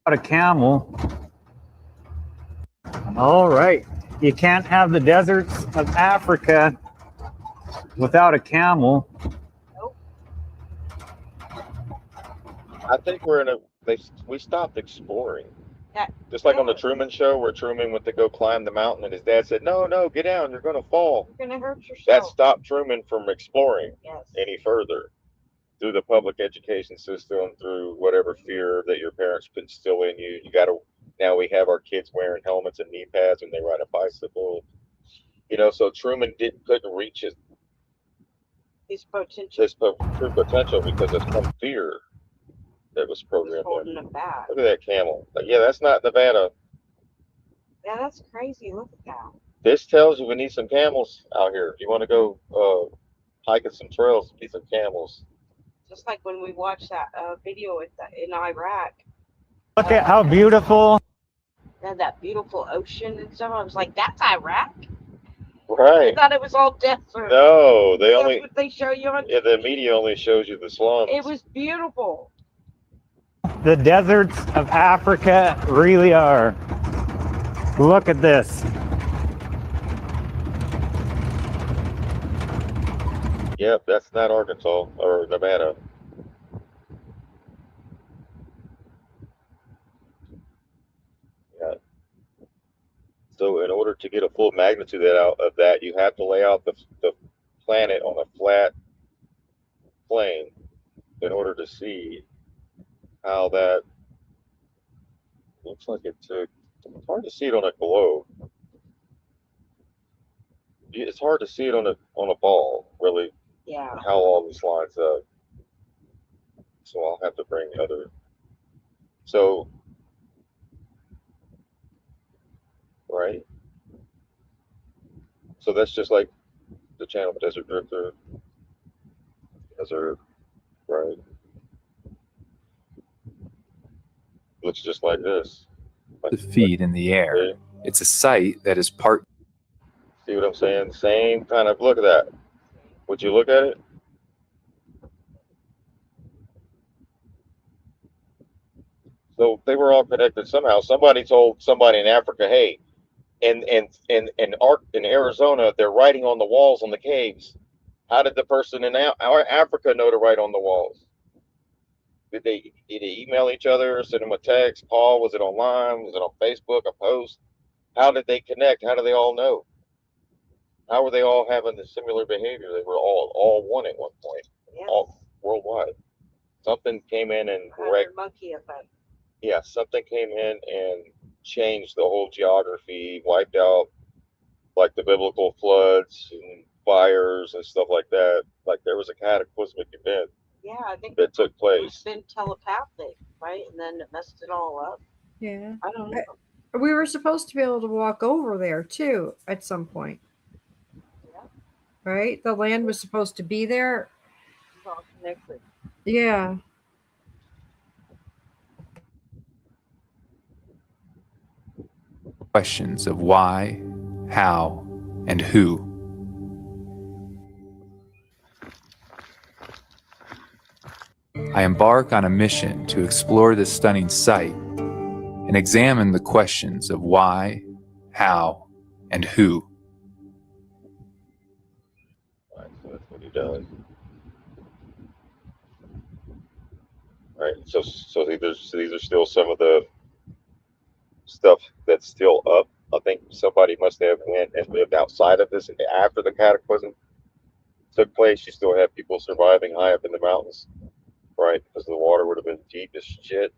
A camel. All right. You can't have the deserts of Africa without a camel. I think we're in a. We stopped exploring. Yeah. Just like on the Truman Show, where Truman went to go climb the mountain, and his dad said, "No, no, get down. You're going to fall." You're gonna hurt yourself. That stopped Truman from exploring Yes. any further through the public education system, through whatever fear that your parents put still in you. You got to Now we have our kids wearing helmets and knee pads when they ride a bicycle. You know, so Truman couldn't reach His potential his true potential because of some fear that was was programmed holding in. him back. Look at that camel. Like, yeah, that's not Nevada. Yeah, that's crazy. Look at that. This tells you we need some camels out here. If you want to go hiking some trails, need some camels. Just like when we watched that video in Iraq, Look at how beautiful. they had that beautiful ocean and stuff. I was like, that's Iraq? I Right. thought it was all desert. No, they That's only what they show you on. yeah, the media only shows you the slums. It was beautiful. The deserts of Africa really are. Look at this. Yep, that's not Arkansas or Nevada. Yeah. So in order to get a full magnitude of that, you have to lay out the planet on a flat plane in order to see how that looks like it took. It's hard to see it on a globe. It's hard to see it on a ball, really, Yeah. how all this lines up. So I'll have to bring other. So, right. So that's just like the channel Desert Drifter, Desert, right? Looks just like this. The feet in the air. See? It's a site that is part. See what I'm saying? Same kind of look at that. Would you look at it? So they were all connected somehow. Somebody told somebody in Africa, hey, in Arizona, they're writing on the walls on the caves. How did the person in Africa know to write on the walls? Did they email each other, send them a text? Paul, was it online? Was it on Facebook, a post? How did they connect? How do they all know? How were they all having the similar behavior? They were all one at one point, Yes. all worldwide. Something came in and Monkey effect. yeah, something came in and changed the whole geography, wiped out like the biblical floods and fires and stuff like that. Like there was a cataclysmic event Yeah, I think that took it's place. been telepathic, right? And then it messed it all up. Yeah. I don't know. We were supposed to be able to walk over there too at some point. Yeah. Right? The land was supposed to be there. It's all connected. Yeah. Questions of why, how, and who. I embark on a mission to explore this stunning site and examine the questions of why, how, and who. Right, so that's what he does. Right. So these are still some of the stuff that's still up. I think somebody must have went and lived outside of this after the cataclysm took place. You still have people surviving high up in the mountains, right? Because the water would have been deep as shit.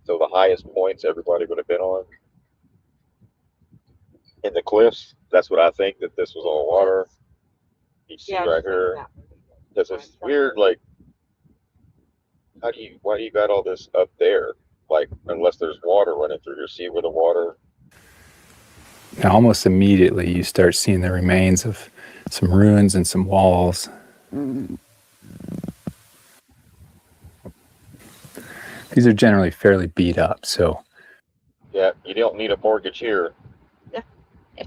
So the highest points everybody would have been on in the cliffs. That's what I think, that this was all water. You see Yeah, right here, because it's weird. Like, why do you got all this up there? Like, unless there's water running through your sea where the water. And almost immediately you start seeing the remains of some ruins and some walls. These are generally fairly beat up, so. Yeah, you don't need a mortgage here,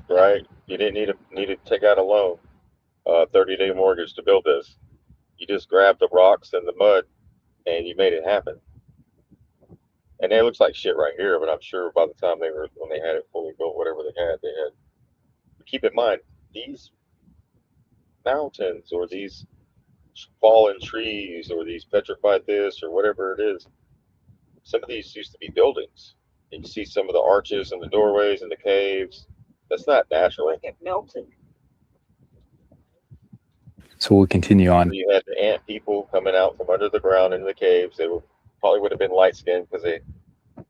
right? You didn't need to take out a loan, 30-day mortgage to build this. You just grabbed the rocks and the mud, and you made it happen. And it looks like shit right here, but I'm sure by the time when they had it fully built, whatever they had. Keep in mind, these mountains or these fallen trees or these petrified this or whatever it is, some of these used to be buildings. And you see some of the arches and the doorways and the caves. That's not natural. Like it melted. So we'll continue on. You had the ant people coming out from under the ground into the caves. They probably would have been light skinned because they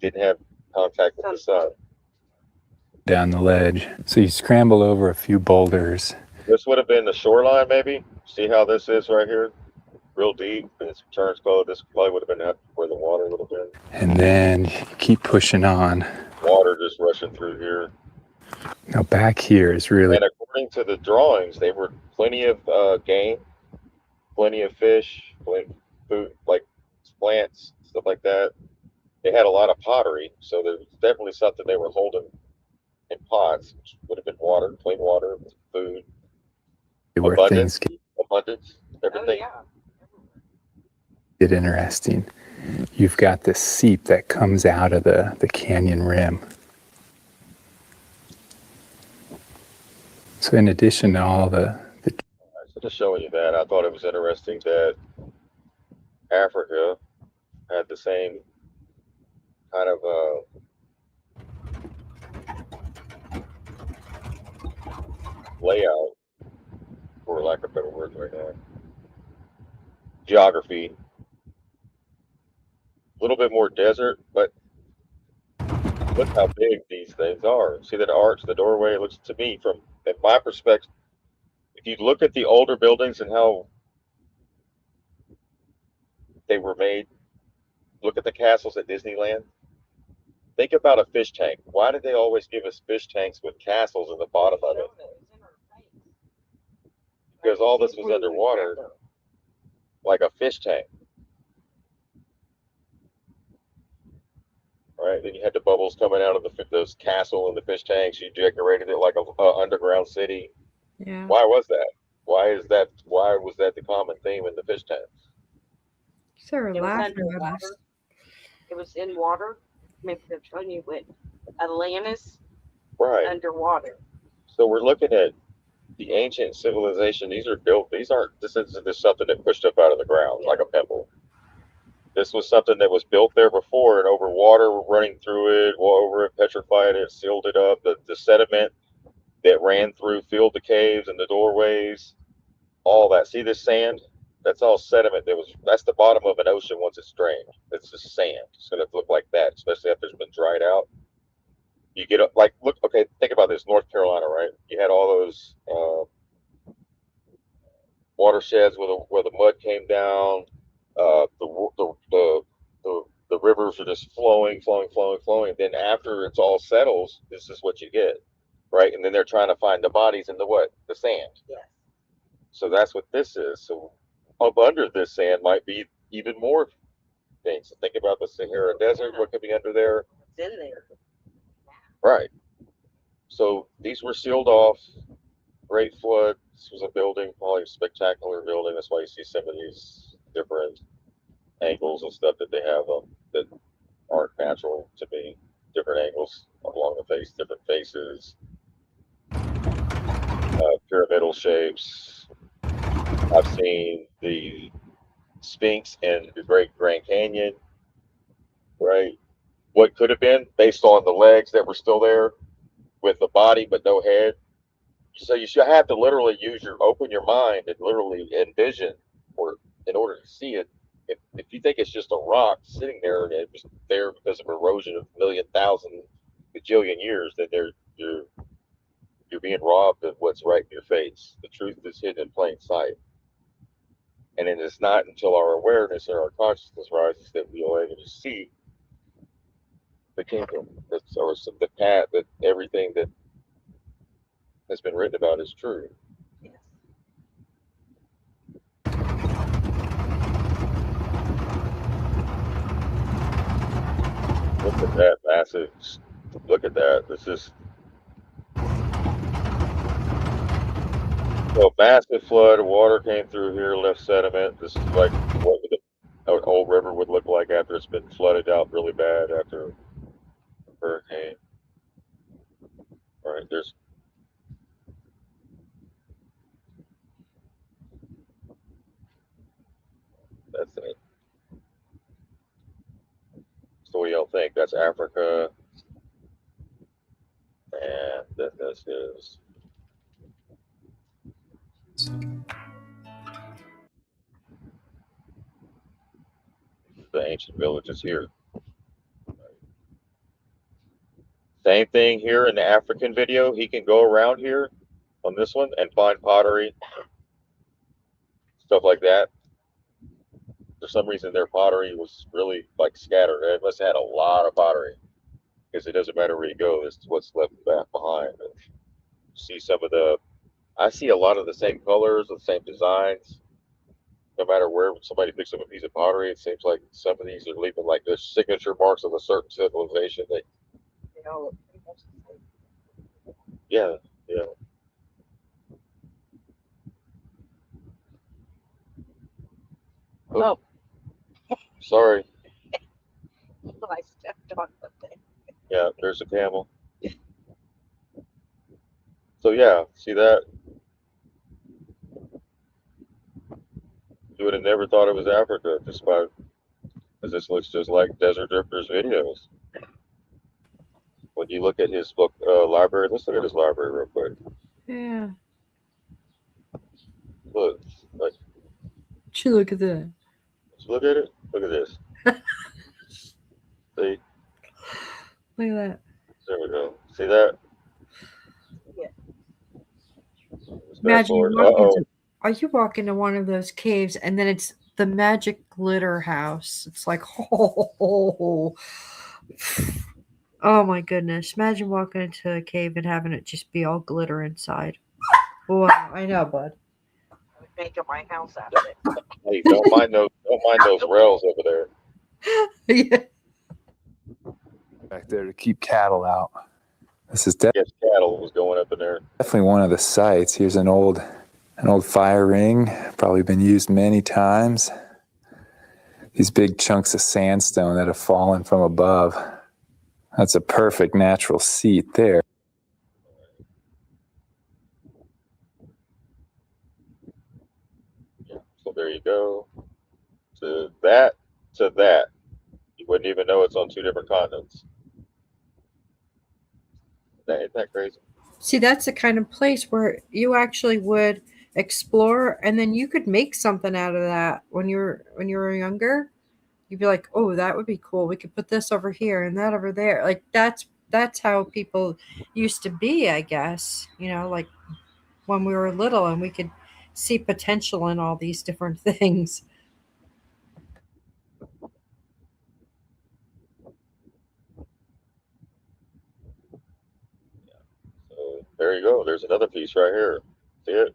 didn't have contact with the sun. Down the ledge. So you scramble over a few boulders. This would have been the shoreline, maybe. See how this is right here? Real deep, and it turns cold. This probably would have been where the water would have been. And then you keep pushing on. Water just rushing through here. Now back here is really... And according to the drawings, they were plenty of game, plenty of fish, plenty of food, like plants, stuff like that. They had a lot of pottery, so there's definitely something they were holding in pots, which would have been water, clean water, food, where abundance, things everything. Oh, yeah. get interesting. You've got this seep that comes out of the canyon rim. So in addition to all the So just showing you that, I thought it was interesting that Africa had the same kind of layout, for lack of better words right now. Geography. A little bit more desert, but look how big these things are. See that arch, the doorway? It looks to me, from my perspective, if you look at the older buildings and how they were made, look at the castles at Disneyland. Think about a fish tank. Why did they always give us fish tanks with castles in the bottom of it? Because all this was underwater, like a fish tank. Right? Then you had the bubbles coming out of those castle and the fish tanks. You decorated it like a underground city. Yeah. Why was that? Why was that the common theme in the fish tanks? So we're It was laughing at underwater. us. It was in water. Maybe they're showing you with Atlantis Right. underwater. So we're looking at the ancient civilization. These are built. This isn't just something that pushed up out of the ground like a pebble. This was something that was built there before, and over water running through it, over it, petrified it, sealed it up. The sediment that ran through filled the caves and the doorways, all that. See this sand? That's all sediment. That's the bottom of an ocean once it's drained. It's just sand. It's going to look like that, especially after it's been dried out. You get think about this. North Carolina, right? You had all those watersheds where the mud came down. The rivers are just flowing. And then after it's all settles, this is what you get, right? And then they're trying to find the bodies in the sand. Yes. So that's what this is. So up under this sand might be even more things. Think about the Sahara Desert. What could be under there? It's in there. Right. So these were sealed off. Great flood. This was a building, probably a spectacular building. That's why you see some of these different angles and stuff that they have that aren't natural to me. Different angles along the face, different faces, pyramidal shapes. I've seen the Sphinx in the Great Grand Canyon, right? What could have been based on the legs that were still there with the body but no head. So you should have to literally open your mind and literally envision, or in order to see it. If you think it's just a rock sitting there and it was there because of erosion of a million, thousand, bajillion years, then you're being robbed of what's right in your face. The truth is hidden in plain sight. And it is not until our awareness and our consciousness rises that we are able to see the kingdom, the path, that everything that has been written about is true. Yes. Look at that massive. Look at that. This is a massive flood. Water came through here, left sediment. This is like what an old river would look like after it's been flooded out really bad after a hurricane. All right, that's it. So what do y'all think? That's Africa, and then this is the ancient villages here. Same thing here in the African video. He can go around here on this one and find pottery, stuff like that. For some reason, their pottery was really like scattered. It must have had a lot of pottery because it doesn't matter where you go. It's what's left back behind. And see some of the, I see a lot of the same colors, the same designs. No matter where somebody picks up a piece of pottery, it seems like some of these are leaving like the signature marks of a certain civilization. That, They all look pretty much the same. yeah, yeah. Oh, Sorry. I stepped on something. Yeah, there's a camel. So yeah, see that? You would have never thought it was Africa, despite because this looks just like Desert Drifter's videos. When you look at his book library, let's look at his library real quick. Yeah. Look, like, Look at that. look at it. Look at this. See? Look at that. There we go. See that? Yeah. Imagine you Uh oh. are you walking to one of those caves and then it's the magic glitter house? It's like, oh my goodness. Imagine walking into a cave and having it just be all glitter inside. Wow, I know, bud. I'm making my house out of it. Hey, don't mind those rails over there. Yeah. Back there to keep cattle out. This is Yes, cattle was going up in there. definitely one of the sites. Here's an old fire ring, probably been used many times. These big chunks of sandstone that have fallen from above. That's a perfect natural seat there. Yeah, so there you go. To that, you wouldn't even know it's on two different continents. Isn't that crazy? See, that's the kind of place where you actually would explore and then you could make something out of that when you were younger. You'd be like, oh, that would be cool. We could put this over here and that over there. Like that's how people used to be, I guess. You know, like when we were little and we could see potential in all these different things. So there you go. There's another piece right here. See it?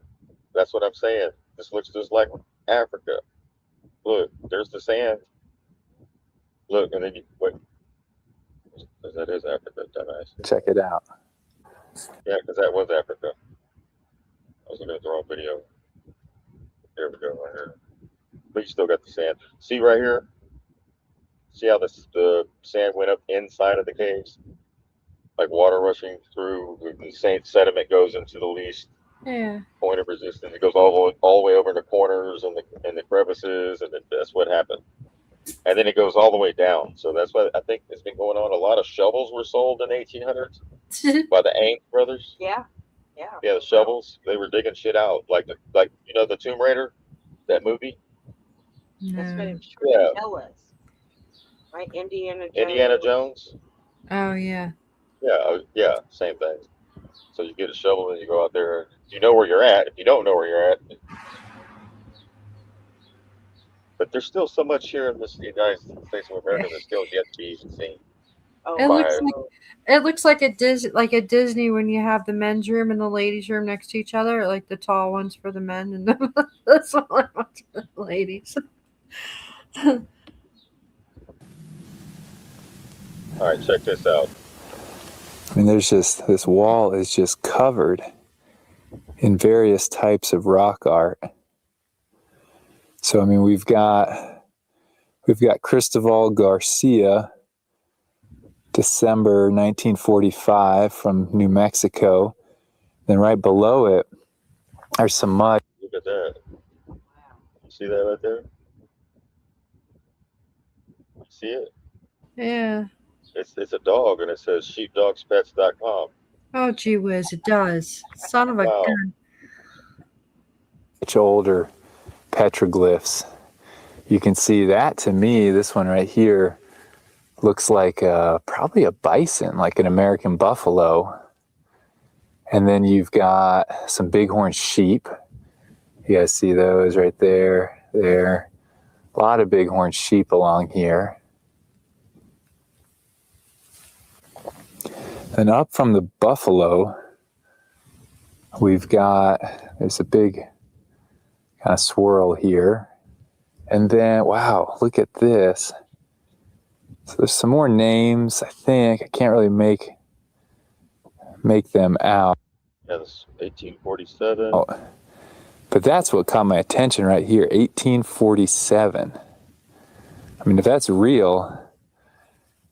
That's what I'm saying. This looks just like Africa. Look, there's the sand. Look, and then you wait. That is Africa, dumbass. Check it out. Yeah, because that was Africa. I was looking at the wrong video. There we go, right here. But you still got the sand. See right here? See how the sand went up inside of the caves? Like water rushing through. The same sediment goes into the least Yeah. point of resistance. It goes all the way over in the corners and the crevices, and that's what happened. And then it goes all the way down. So that's what I think has been going on. A lot of shovels were sold in the 1800s by the Ames brothers. Yeah. Yeah, the shovels. They were digging shit out, like the Tomb Raider, that movie. That's what No. it should Yeah. tell us. Right? Indiana Jones. Indiana Jones. Oh yeah. Yeah, same thing. So you get a shovel and you go out there. You know where you're at. If you don't know where you're at, but there's still so much here in this United States of America that's still yet to be seen. Oh, It looks like a Disney when you have the men's room and the ladies' room next to each other, like the tall ones for the men and the smaller ones for the ladies. All right, check this out. I mean, this wall is just covered in various types of rock art. So, I mean, we've got Cristobal Garcia, December 1945 from New Mexico. Then right below it, there's some mud. Look at that. See that right there? See it? Yeah. It's a dog, and it says sheepdogspets.com. Oh, gee whiz, it does. Son of a Wow. gun. Much older petroglyphs. You can see that, to me, this one right here looks like probably a bison, like an American buffalo. And then you've got some bighorn sheep. You guys see those right there, there. A lot of bighorn sheep along here. And up from the buffalo, we've got, there's a big kind of swirl here. And then, wow, look at this. So there's some more names, I think. I can't really make them out. Yeah, this 1847. Oh, but that's what caught my attention right here, 1847. I mean, if that's real,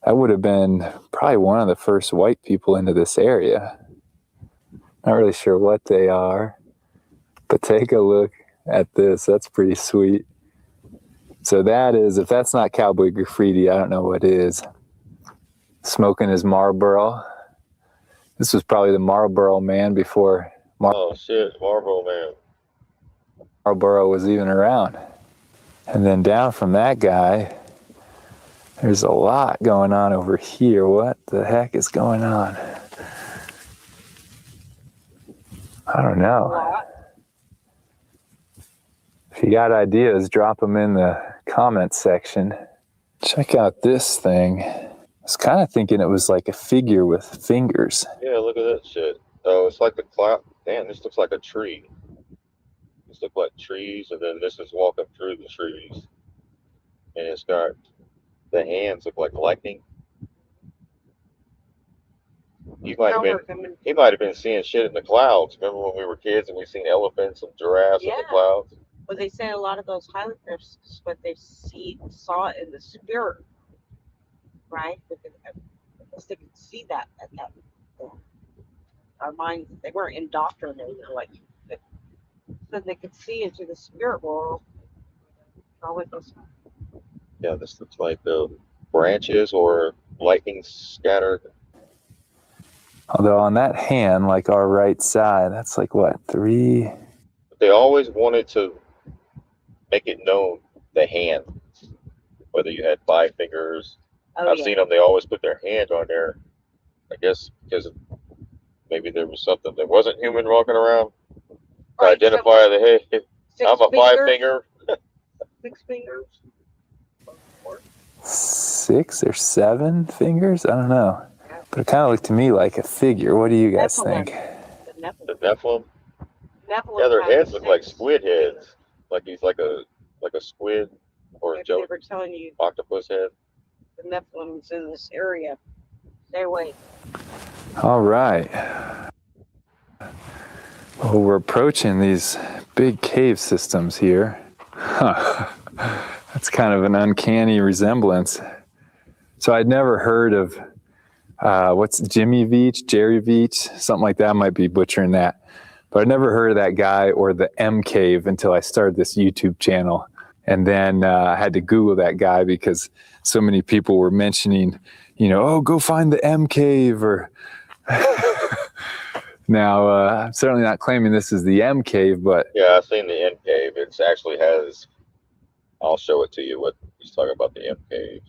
that would have been probably one of the first white people into this area. Not really sure what they are, but take a look at this. That's pretty sweet. So that is, if that's not cowboy graffiti, I don't know what is. Smoking his Marlboro. This was probably the Marlboro Man before Oh shit, Marlboro Man. Marlboro was even around. And then down from that guy, there's a lot going on over here. What the heck is going on? I don't know. If you got ideas, drop them in the comments section. Check out this thing. I was kind of thinking it was like a figure with fingers. Yeah, look at that shit. Oh, it's like the cloud. Damn, this looks like a tree. This looks like trees, and then this is walking through the trees. And it's got, the hands look like lightning. He might have been seeing shit in the clouds. Remember when we were kids and we seen elephants and giraffes in the clouds? Well, they say a lot of those Highlanders, what they saw in the spirit, right? Because they could see that at that. Our minds, they weren't indoctrinated like that. So they could see into the spirit world. Yeah, this looks like the branches or lightning scattered. Although on that hand, like our right side, that's like what, 3? They always wanted to make it known the hand, whether you had 5 fingers. I've seen them, they always put their hand on there. I guess because maybe there was something that wasn't human walking around to identify the, hey, I'm a 5 finger. 6 fingers. 6 or 7 fingers? I don't know. But it kind of looked to me like a figure. What do you guys think? The Nephilim? Yeah, their heads look like squid heads. Like he's like a squid or a They were telling you octopus head. the Nephilim's in this area. Stay away. All right. Well, we're approaching these big cave systems here. Huh. That's kind of an uncanny resemblance. So I'd never heard of, what's Jimmy Veach, Jerry Veach, something like that. I might be butchering that. But I'd never heard of that guy or the M Cave until I started this YouTube channel. And then I had to Google that guy because so many people were mentioning, you know, oh, go find the M Cave. Or now, I'm certainly not claiming this is the M Cave, but yeah, I've seen the M Cave. It actually has. I'll show it to you. What he's talking about, the M Cave.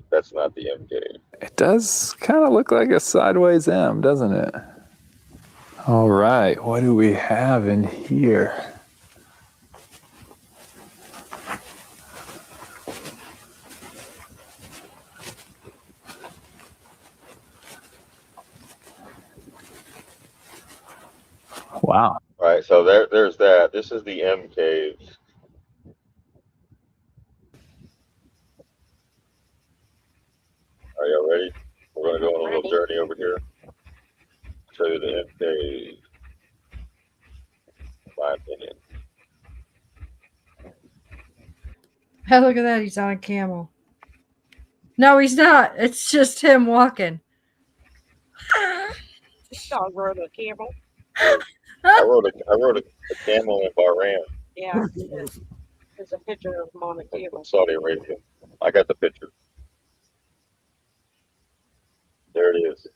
That's not the M Cave. It does kind of look like a sideways M, doesn't it? All right, what do we have in here? Wow. All right, so there's that. This is the M Cave. Are y'all ready? We're going to go on a little journey over here. Show you the M Cave. In my opinion. Hey, look at that. He's on a camel. No, he's not. It's just him walking. This dog rode a camel. I rode a camel in Bahrain. Yeah. There's a picture of him on a camel. From Saudi Arabia. I got the picture. There it is.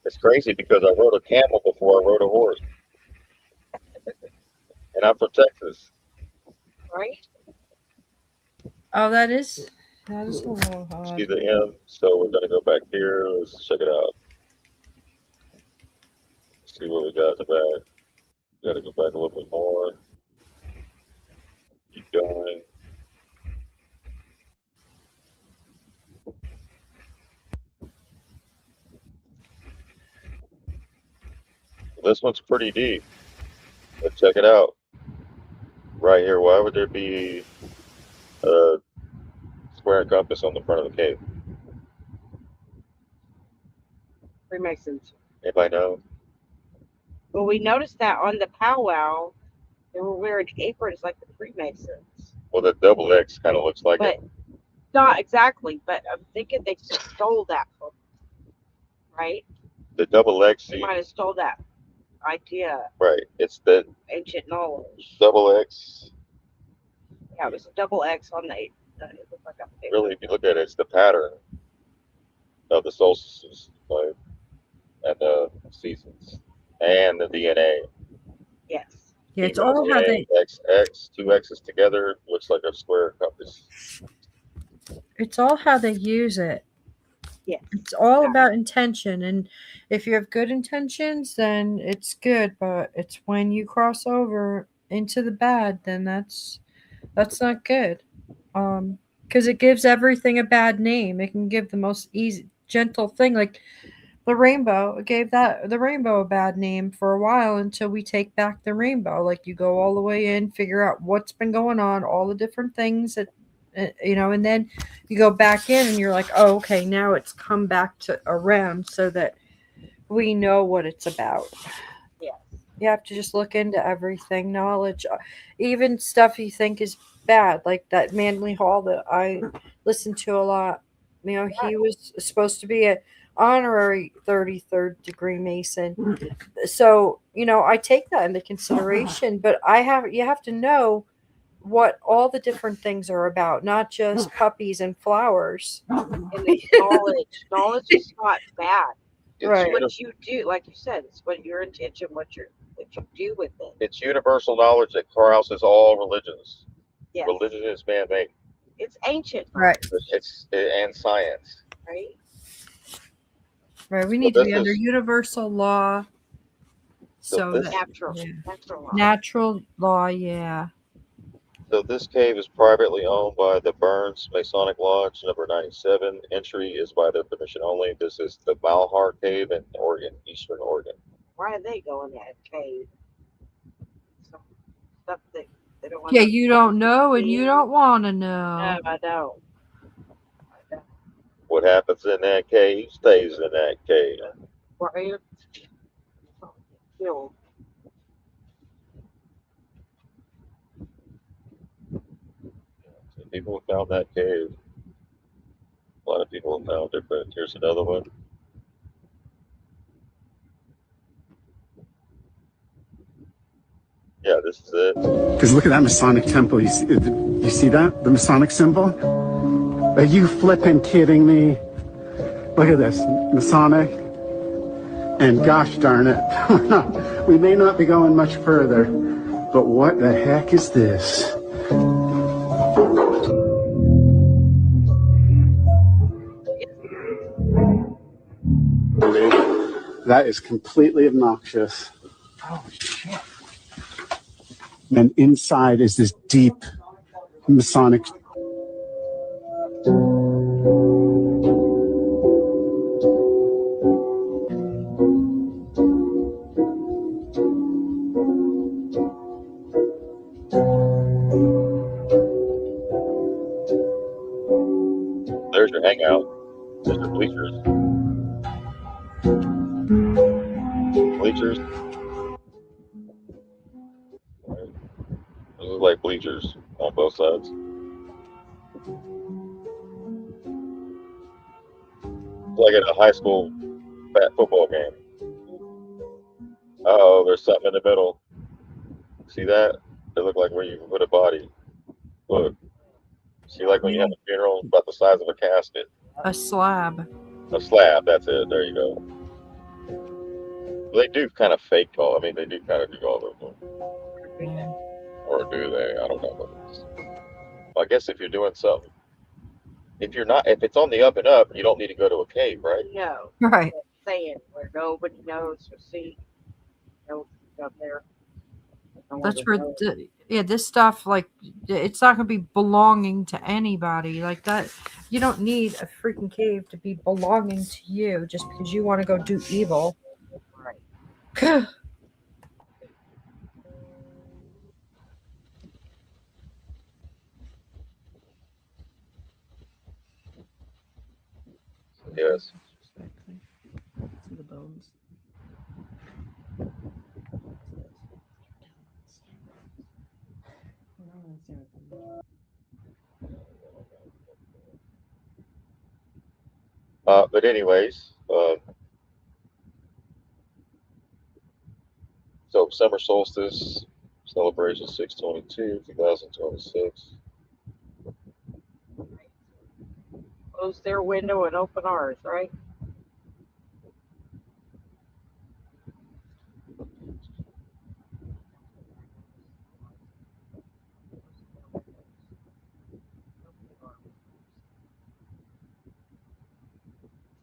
It's crazy because I rode a camel before I rode a horse. And I'm from Texas. right? Oh, that is a little See odd. the M? So we're gonna go back here. Let's check it out. See what we got in the back. Got to go back a little bit more. Keep going. This one's pretty deep. Let's check it out. Right here. Why would there be a square and compass on the front of the cave? Freemasons. Anybody know? Well, we noticed that on the powwow, they were wearing aprons like the Freemasons. Well, the double X kind of looks like But it. not exactly, but I'm thinking they stole that from, right? The double X, They might have stole that idea, right? It's the ancient knowledge. double X. Yeah, it was a double X on the. It looked like a paper. Really, if you look at it, it's the pattern of the solstices, like, and the seasons, and the DNA. Yes. Yeah, it's all how they. XX, two X's together looks like a square compass. It's all how they use it. Yes. It's all about intention, and if you have good intentions, then it's good. But it's when you cross over into the bad, then that's not good. Because it gives everything a bad name. It can give the most easy, gentle thing, like the rainbow. It gave the rainbow a bad name for a while until we take back the rainbow. Like you go all the way in, figure out what's been going on, all the different things that and then you go back in and you're like, oh, okay, now it's come back to around so that we know what it's about. Yes. You have to just look into everything, knowledge, even stuff you think is bad, like that Manly Hall that I listen to a lot. You know, he was supposed to be an honorary 33rd degree Mason. So, I take that into consideration, but you have to know what all the different things are about, not just puppies and flowers. And the knowledge is not bad. It's Right. What you do, like you said, it's what your intention, what you do with it. It's universal knowledge that carouses all religions. Yes. Religion is man-made. It's ancient. Right. And science. Right. Right. We need to be under universal law. Natural law, yeah. So this cave is privately owned by the Burns Masonic Lodge, number 97. Entry is by their permission only. This is the Malhar Cave in Oregon, Eastern Oregon. Why are they going that cave? Some stuff that they don't want. Yeah, you don't know and you don't want to know. No, I don't. What happens in that cave stays in that cave. Right. Killed. People have found that cave. A lot of people have found it, but here's another one. Yeah, this is it. Because look at that Masonic temple. You see that? The Masonic symbol? Are you flipping kidding me? Look at this. Masonic. And gosh darn it. We may not be going much further, but what the heck is this? That is completely obnoxious. Oh, shit. And inside is this deep Masonic. There's your hangout. There's your bleachers. Bleachers. Those look like bleachers on both sides. It's like at a high school football game. Oh, there's something in the middle. See that? They look like where you can put a body. Look. See, like when you have a funeral, about the size of a casket. A slab. A slab, that's it. There you go. They do kind of fake all. I mean, they do kind of do all of them. Or do they? I don't know. Well, I guess if you're doing something, if it's on the up and up, you don't need to go to a cave, right? No. Right. Saying where nobody knows or see. No, up there. That's where this stuff, like, it's not gonna be belonging to anybody like that. You don't need a freaking cave to be belonging to you just because you want to go do evil. Right. Yes. See the bones. But anyways, so summer solstice celebration 6/22/2026. Close their window and open ours, right?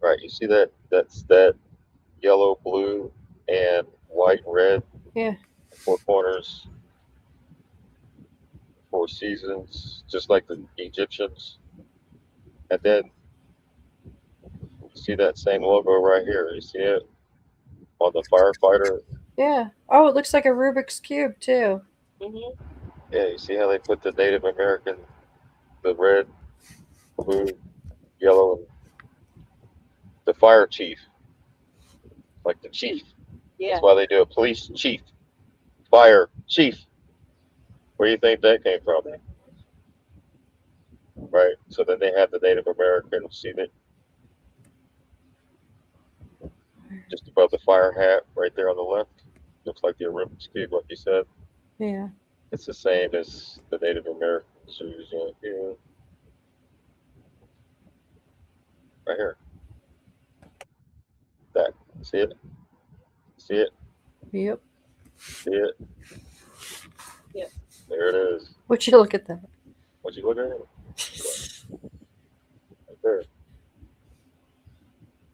Right, you see that yellow, blue, and white, red. Yeah. 4 corners, 4 seasons, just like the Egyptians. And then you see that same logo right here. You see it on the firefighter. Yeah. Oh, it looks like a Rubik's Cube, too. Mm-hmm. Yeah, you see how they put the Native American, the red, blue, yellow, and the fire chief, like the chief. Yeah. That's why they do a police chief, fire chief. Where do you think that came from? Right. So then they have the Native American. See that just above the fire hat, right there on the left. Looks like the Rubik's Cube, like you said. Yeah. It's the same as the Native American shoes right here. Right here. That. See it? See it? Yep. See it? Yeah. There it is. Would you look at that? What you looking at? Right there.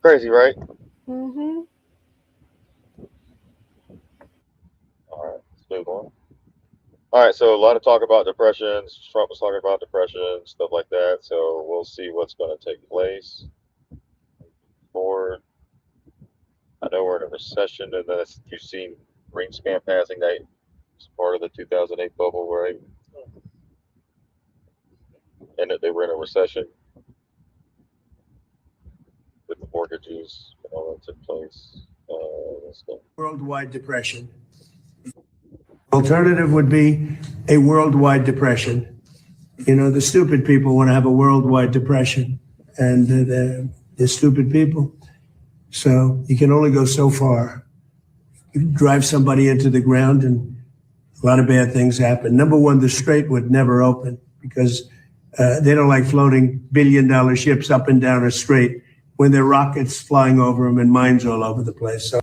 Crazy, right? Mm-hmm. All right, let's move on. All right, so a lot of talk about depressions. Trump was talking about depression, stuff like that. So we'll see what's going to take place. Forward. I know we're in a recession, and then you've seen Greenspan passing that. It's part of the 2008 bubble, right? And that they were in a recession with the mortgages and all that took place. Let's go. Worldwide depression. Alternative would be a worldwide depression. You know, the stupid people want to have a worldwide depression, and they're stupid people. So you can only go so far. You drive somebody into the ground, and a lot of bad things happen. Number one, the Strait would never open because they don't like floating billion-dollar ships up and down a strait when there are rockets flying over them and mines all over the place. So.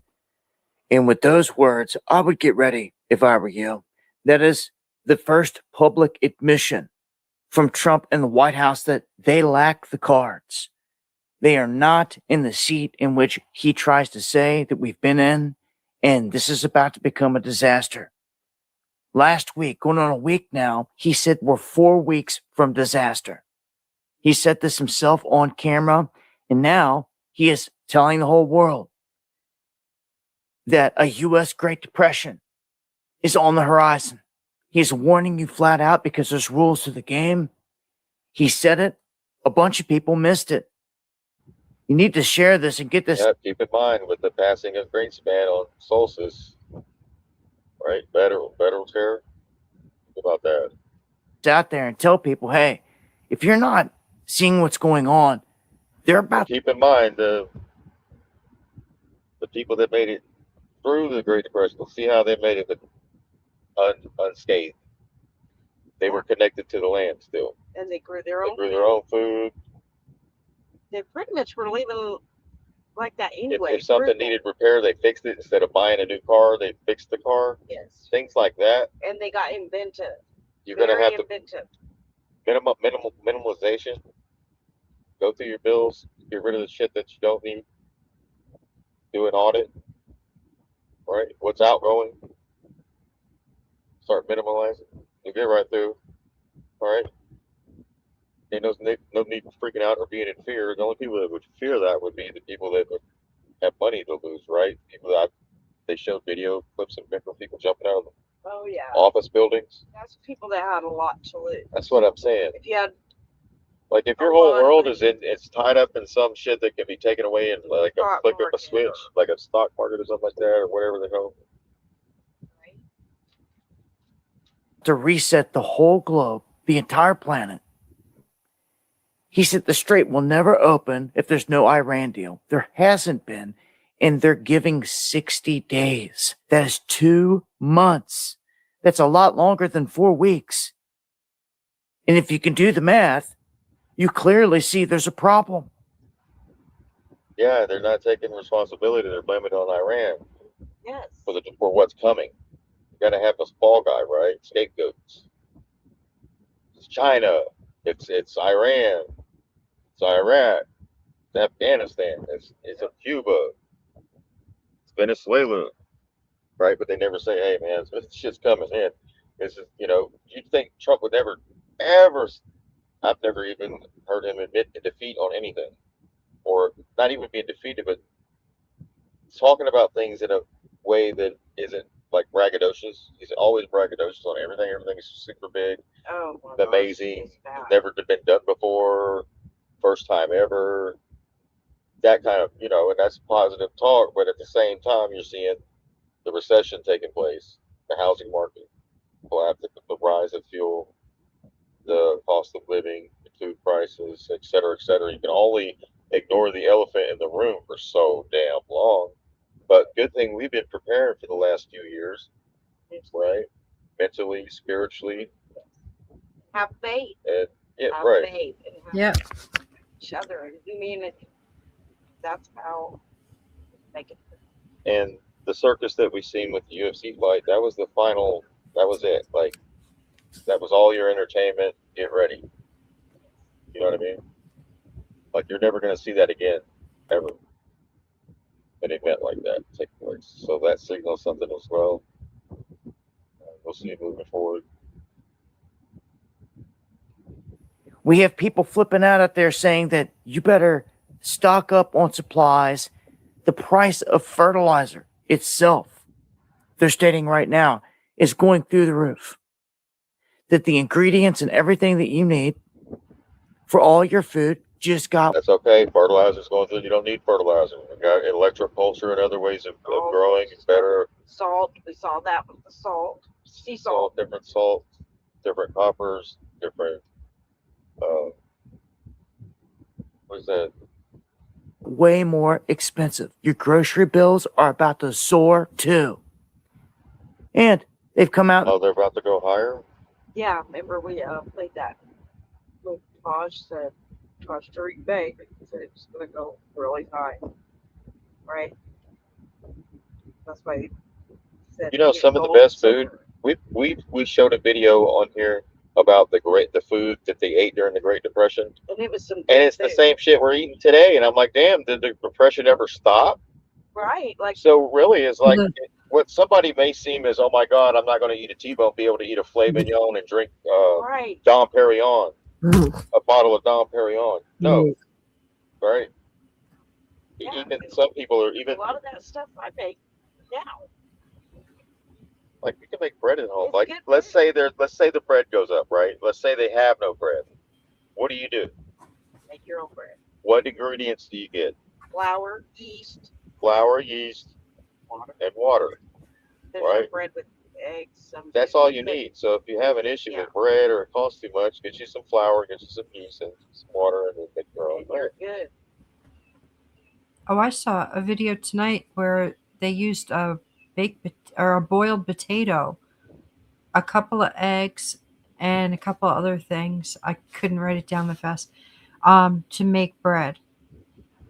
And with those words, I would get ready if I were you. That is the first public admission from Trump and the White House that they lack the cards. They are not in the seat in which he tries to say that we've been in, and this is about to become a disaster. Last week, going on a week now, he said we're 4 weeks from disaster. He said this himself on camera, and now he is telling the whole world that a U.S. Great Depression is on the horizon. He's warning you flat out because there's rules to the game. He said it. A bunch of people missed it. You need to share this and get this. Yeah, keep in mind with the passing of Greenspan on solstice, right? Federal terror. Think about that. Out there and tell people, hey, if you're not seeing what's going on, they're about. Keep in mind the people that made it through the Great Depression. See how they made it unscathed. They were connected to the land still. And they grew their own. They grew their own food. They pretty much were living like that anyway. If something needed repair, they fixed it. Instead of buying a new car, they fixed the car. Yes. Things like that. And they got inventive. You're going to have to inventive. minimalization. Go through your bills. Get rid of the shit that you don't need. Do an audit. Right? What's outgoing? Start minimalizing. You get right through. All right? Ain't no need for freaking out or being in fear. The only people that would fear that would be the people that would have money to lose, right? People that they showed video clips of people jumping out of office buildings. That's people that had a lot to lose. That's what I'm saying. If you had like if your whole world is it's tied up in some shit that can be taken away in like a flick of a switch, like a stock market or something like that, or whatever the hell. To reset the whole globe, the entire planet. He said the strait will never open if there's no Iran deal. There hasn't been, and they're giving 60 days. That is 2 months. That's a lot longer than 4 weeks. And if you can do the math, you clearly see there's a problem. Yeah, they're not taking responsibility. They're blaming it on Iran. Yes. For what's coming. You got to have a fall guy, right? Scapegoats. It's China. It's Iran. It's Iraq. It's Afghanistan. It's Cuba. It's Venezuela. Right? But they never say, hey, man, this shit's coming in. This is, you'd think Trump would never, ever, I've never even heard him admit defeat on anything. Or not even being defeated, but talking about things in a way that isn't like braggadocious. He's always braggadocious on everything. Everything is super big, amazing, never been done before, first time ever. That kind of, and that's positive talk. But at the same time, you're seeing the recession taking place, the housing market collapse, the rise of fuel, the cost of living, the food prices, et cetera, et cetera. You can only ignore the elephant in the room for so damn long. But good thing we've been preparing for the last few years, right? Mentally, spiritually. Have faith. And, yeah, have right. faith. And have each other. I mean, that's how make it. And the circus that we seen with the UFC fight, that was the final, that was it. Like, that was all your entertainment. Get ready. You know what I mean? Like, you're never going to see that again, ever. An event like that take place. So that signals something as well. We'll see moving forward. We have people flipping out there saying that you better stock up on supplies. The price of fertilizer itself, they're stating right now, is going through the roof. That the ingredients and everything that you need for all your food just got. That's okay. Fertilizer's going through. You don't need fertilizer. We got electroculture and other ways of growing. It's better. Salt. We saw that with the salt. Sea salt. Different salt, different coppers, different. What is that? Way more expensive. Your grocery bills are about to soar too. And they've come out. Oh, they're about to go higher? Yeah, remember we played that. Taj said, Taj Tariq Bey said it's going to go really high. Right? That's why he said. Some of the best food. We showed a video on here about the food that they ate during the Great Depression. And it was and it's the same shit we're eating today. And I'm like, damn, did the Depression ever stop? Right. Like. So really, it's like what somebody may seem as, oh my God, I'm not going to eat a T-bone, be able to eat a filet mignon and drink Dom Perignon, a bottle of Dom Perignon. No, right? Yeah, even some people are even a lot of that stuff I make now. Like we can make bread at home. Like let's say the bread goes up, right? Let's say they have no bread. What do? Make your own bread. What ingredients do you get? Flour, yeast, and water. There's right? No bread with eggs. That's all you need. So if you have an issue with bread or it costs too much, get you some flour, get you some yeast and some water, and then make your own bread. Good. Oh, I saw a video tonight where they used a boiled potato, a couple of eggs, and a couple of other things. I couldn't write it down that fast. To make bread.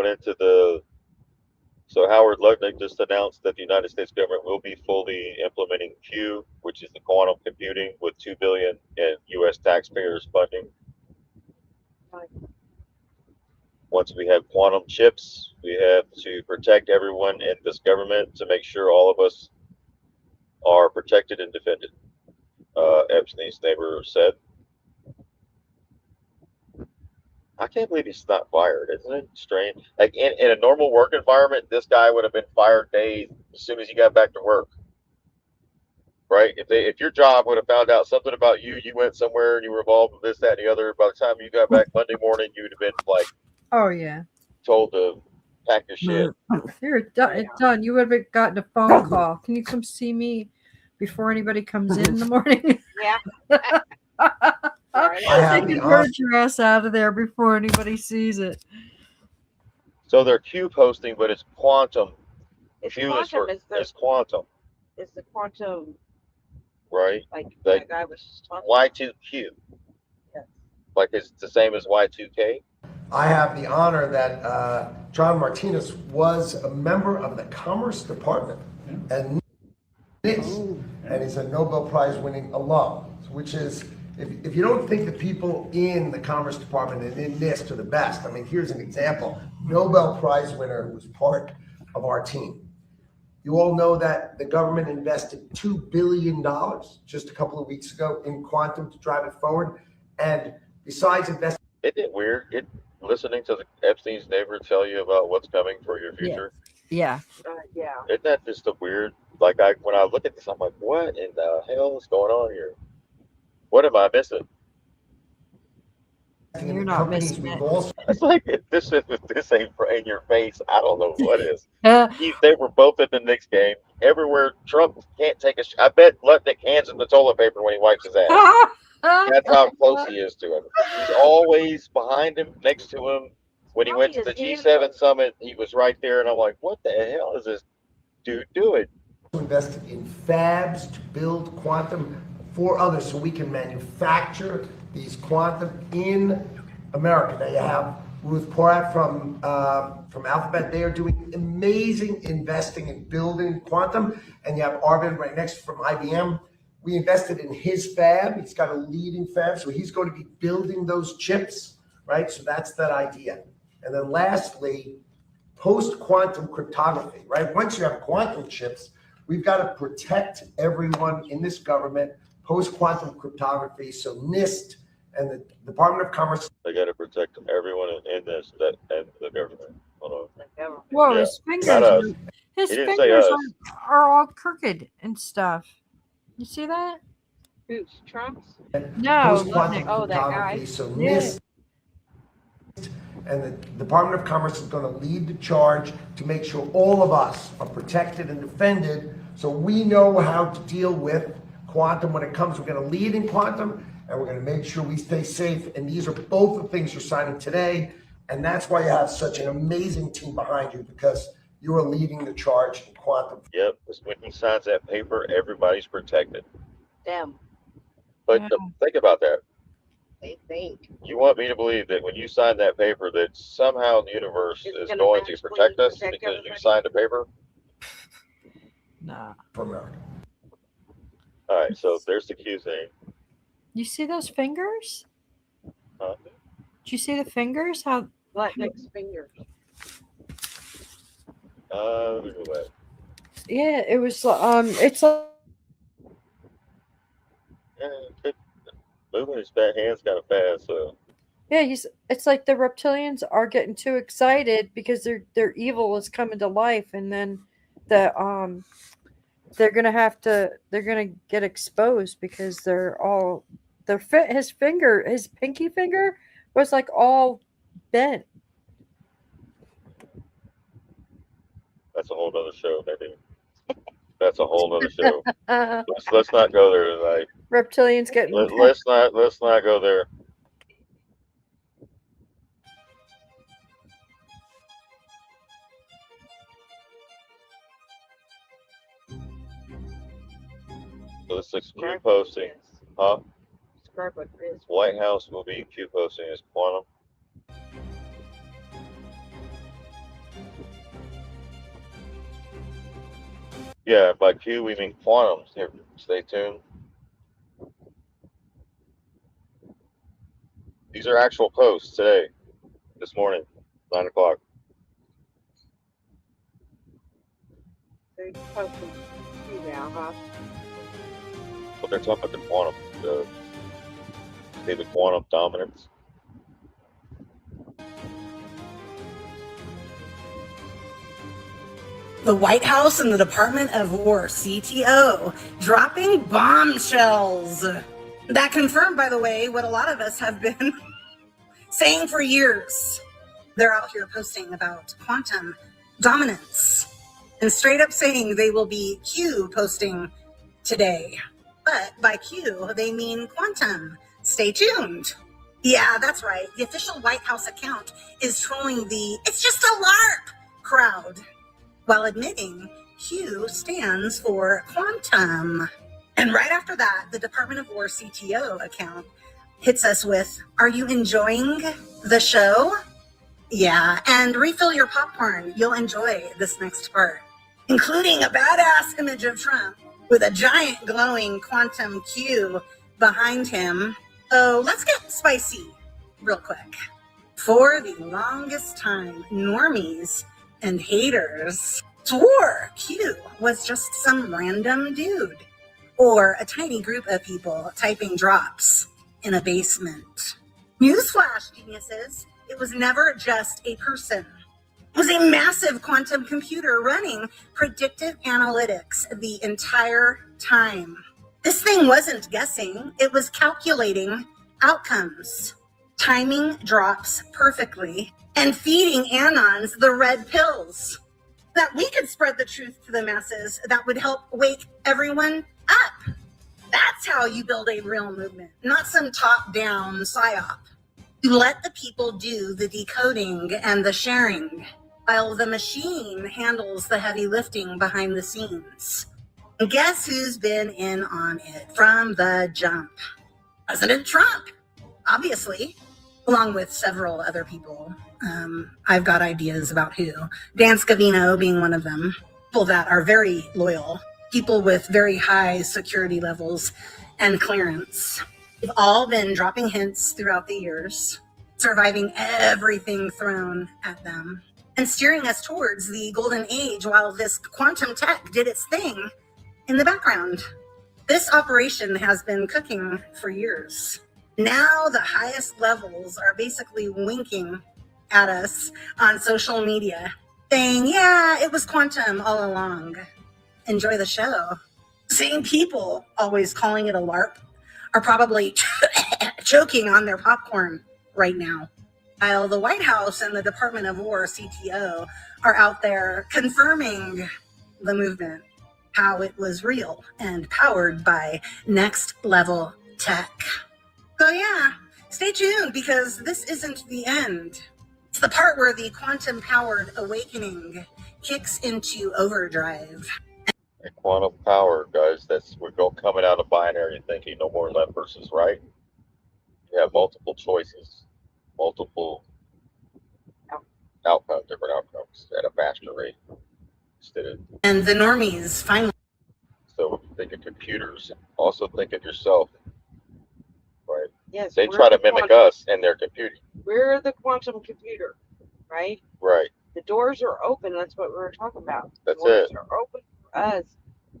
going into the so Howard Lutnick just announced that the United States government will be fully implementing Q, which is the quantum computing, with $2 billion in U.S. taxpayers funding. Once we have quantum chips, we have to protect everyone in this government to make sure all of us are protected and defended. Epstein's neighbor said. I can't believe he's not fired. Isn't it strange? Like in a normal work environment, this guy would have been fired days as soon as he got back to work. Right? If your job would have found out something about you, you went somewhere and you were involved with this, that, and the other. By the time you got back Monday morning, you would have been like, oh yeah, told to pack your shit. You're done. It's done. You would have gotten a phone call. Can you come see me before anybody comes in the morning? Yeah. I can purge your ass out of there before anybody sees it. So they're Q posting, but it's quantum. It's Q quantum. it's quantum. It's the quantum. Right? Like that guy was just talking. Y2Q. Yes. Like it's the same as Y2K. I have the honor that John Martinez was a member of the Commerce Department and NIST, and he's a Nobel Prize winning alum, which is, if you don't think the people in the Commerce Department and in NIST are the best, I mean, here's an example. Nobel Prize winner who was part of our team. You all know that the government invested $2 billion just a couple of weeks ago in quantum to drive it forward. And besides investing... Isn't it weird? Listening to the Epstein's neighbor tell you about what's coming for your future. Yeah. Yeah. Isn't that just a weird? Like when I look at this, I'm like, what in the hell is going on here? What am I missing? You're not missing it. It's like if this ain't in your face, I don't know what is. They were both in the Knicks game. Everywhere Trump can't take a. I bet Lutnick hands him the toilet paper when he wipes his ass. That's how close he is to him. He's always behind him, next to him. When he went to the G7 summit, he was right there, and I'm like, what the hell is this dude doing? Invested in fabs to build quantum for others so we can manufacture these quantum in America. Now you have Ruth Porat from Alphabet. They are doing amazing investing in building quantum. And you have Arvind right next from IBM. We invested in his fab. He's got a leading fab, so he's going to be building those chips, right? So that's that idea. And then lastly, post-quantum cryptography, right? Once you have quantum chips, we've got to protect everyone in this government, post-quantum cryptography. So NIST and the Department of Commerce. They got to protect everyone in this, and the government. Hold on. Whoa, Yeah. his He didn't say fingers us. are all crooked and stuff. You see that? Who's Trump's? No. Post-quantum Oh, that guy. cryptography. So NIST and the Department of Commerce is going to lead the charge to make sure all of us are protected and defended, so we know how to deal with quantum when it comes. We're going to lead in quantum, and we're going to make sure we stay safe. And these are both the things you're signing today, and that's why you have such an amazing team behind you, because you are leading the charge in quantum. Yep, because when he signs that paper, everybody's protected. Them. But think about that. They think. You want me to believe that when you sign that paper, that somehow the universe is going to protect us because you signed a paper? Nah. For America. All right, so there's the Q thing. You see those fingers? Huh? Did you see the fingers? How? Lutnick's fingers. Let me go back. Yeah, it was. It's like. Yeah, moving his fat hands kind of fast, so. Yeah, it's like the reptilians are getting too excited because their evil is coming to life, and then they're gonna get exposed because his pinky finger was like all bent. That's a whole other show, Nadine. That's a whole other show. Let's not go there tonight. Reptilians getting. Let's not go there. So this is Q posting, huh? Describe what it is. White House will be Q posting as quantum. Yeah, by Q we mean quantums. Here, stay tuned. These are actual posts today, this morning, 9 o'clock. So you're posting two now, huh? But they're talking about the quantum, the quantum dominance. The White House and the Department of War, CTO, dropping bombshells. That confirmed, by the way, what a lot of us have been saying for years. They're out here posting about quantum dominance and straight up saying they will be Q posting today. But by Q, they mean quantum. Stay tuned. Yeah, that's right. The official White House account is trolling the "it's just a LARP" crowd, while admitting Q stands for quantum. And right after that, the Department of War CTO account hits us with, "Are you enjoying the show? Yeah, and refill your popcorn. You'll enjoy this next part," including a badass image of Trump with a giant glowing quantum Q behind him. Oh, let's get spicy real quick. For the longest time, normies and haters swore Q was just some random dude or a tiny group of people typing drops in a basement. Newsflash, geniuses, it was never just a person. It was a massive quantum computer running predictive analytics the entire time. This thing wasn't guessing, it was calculating outcomes, timing drops perfectly, and feeding anons the red pills that we could spread the truth to the masses that would help wake everyone up. That's how you build a real movement, not some top-down psyop. You let the people do the decoding and the sharing, while the machine handles the heavy lifting behind the scenes. And guess who's been in on it from the jump? President Trump, obviously, along with several other people. I've got ideas about who. Dan Scavino being one of them. People that are very loyal, people with very high security levels and clearance. They've all been dropping hints throughout the years, surviving everything thrown at them, and steering us towards the golden age while this quantum tech did its thing in the background. This operation has been cooking for years. Now the highest levels are basically winking at us on social media, saying, yeah, it was quantum all along. Enjoy the show. Same people always calling it a LARP are probably choking on their popcorn right now, while the White House and the Department of War, CTO, are out there confirming the movement, how it was real and powered by next level tech. So yeah, stay tuned because this isn't the end. It's the part where the quantum-powered awakening kicks into overdrive. And quantum power, guys, we're coming out of binary thinking, no more left versus right. You have multiple choices, multiple outcomes, different outcomes at a faster rate. And the normies finally. So think of computers, also think of yourself, right? Yes. They try to mimic us in their computing. We're the quantum computer, right? Right. The doors are open. That's what we were talking about. That's doors it. Are open for us.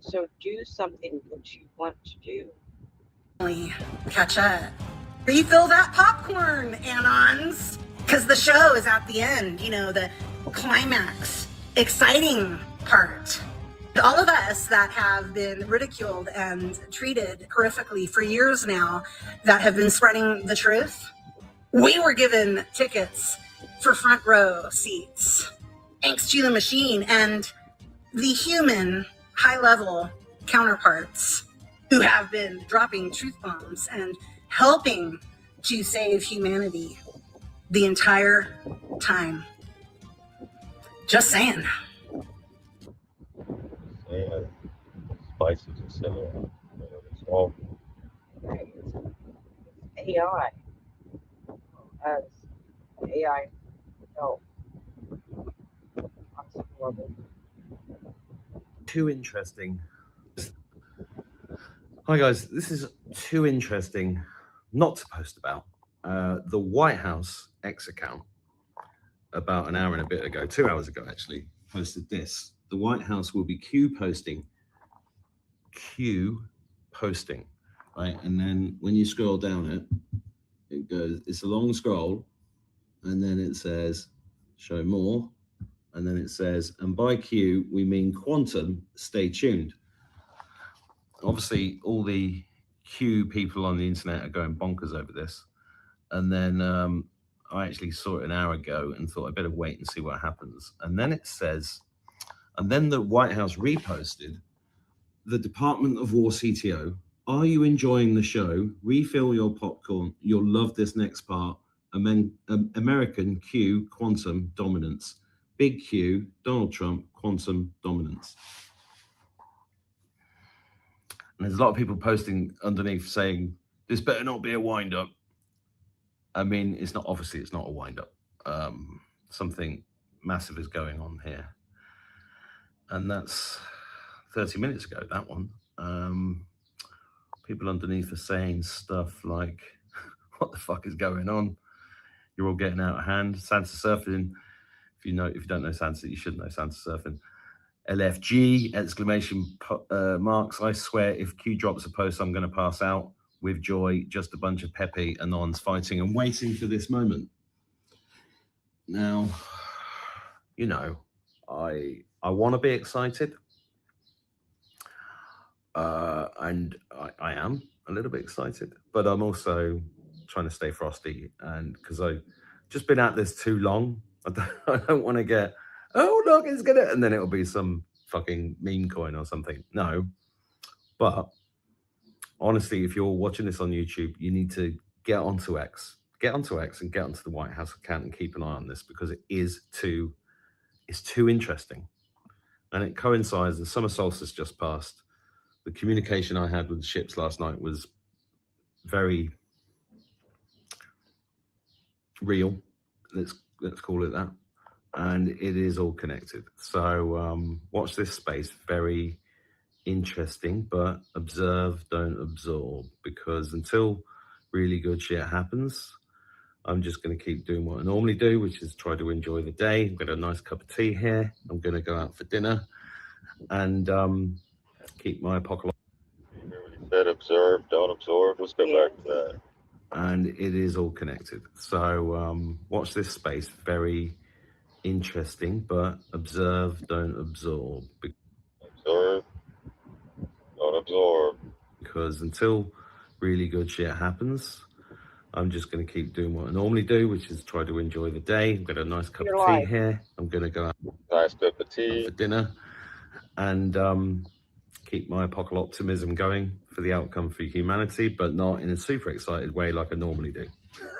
So do something that you want to do. Catch up. Refill that popcorn, Anons, because the show is at the end, you know, the climax, exciting part. All of us that have been ridiculed and treated horrifically for years now, that have been spreading the truth, we were given tickets for front row seats, thanks to the machine and the human high-level counterparts who have been dropping truth bombs and helping to save humanity the entire time. Just saying. Yeah, spices and similar. It's all AI. As AI. No. too interesting. Hi guys, this is too interesting not to post about. The White House X account about an hour and a bit ago, 2 hours ago actually, posted this. The White House will be Q posting, right? And then when you scroll down it goes, it's a long scroll, and then it says show more, and then it says, and by Q we mean quantum, stay tuned. Obviously all the Q people on the internet are going bonkers over this, and then I actually saw it an hour ago and thought I better wait and see what happens. And then it says, and then the White House reposted, the Department of War CTO, are you enjoying the show? Refill your popcorn. You'll love this next part. American Q, quantum dominance. Big Q, Donald Trump, quantum dominance. And there's a lot of people posting underneath saying, this better not be a wind-up. I mean, it's not, obviously it's not a wind-up. Something massive is going on here. And that's 30 minutes ago, that one. People underneath are saying stuff like, what the fuck is going on? You're all getting out of hand. Santa surfing. If you don't know Santa, you should know Santa surfing. LFG, exclamation marks. I swear if Q drops a post, I'm going to pass out with joy. Just a bunch of peppy anons fighting and waiting for this moment. Now, you know, I want to be excited. And I am a little bit excited, but I'm also trying to stay frosty, and because I've just been at this too long, I don't want to get, oh look, it's gonna, and then it'll be some fucking meme coin or something. No, but honestly, if you're watching this on YouTube, you need to get onto X and get onto the White House account and keep an eye on this, because it's too interesting, and it coincides. The summer solstice just passed. The communication I had with the ships last night was very real. Let's call it that. And it is all connected. So watch this space. Very interesting, but observe, don't absorb, because until really good shit happens, I'm just going to keep doing what I normally do, which is try to enjoy the day. I've got a nice cup of tea here. I'm going to go out for dinner and keep my apocalypse. Said observe, don't absorb. Let's go back to that. And it is all connected. So watch this space. Very interesting, but observe, don't absorb. Observe, don't absorb. Because until really good shit happens, I'm just going to keep doing what I normally do, which is try to enjoy the day. I've got a nice cup of tea here. I'm going to go out nice cup of tea for dinner and keep my apocalyptimism going for the outcome for humanity, but not in a super excited way like I normally do.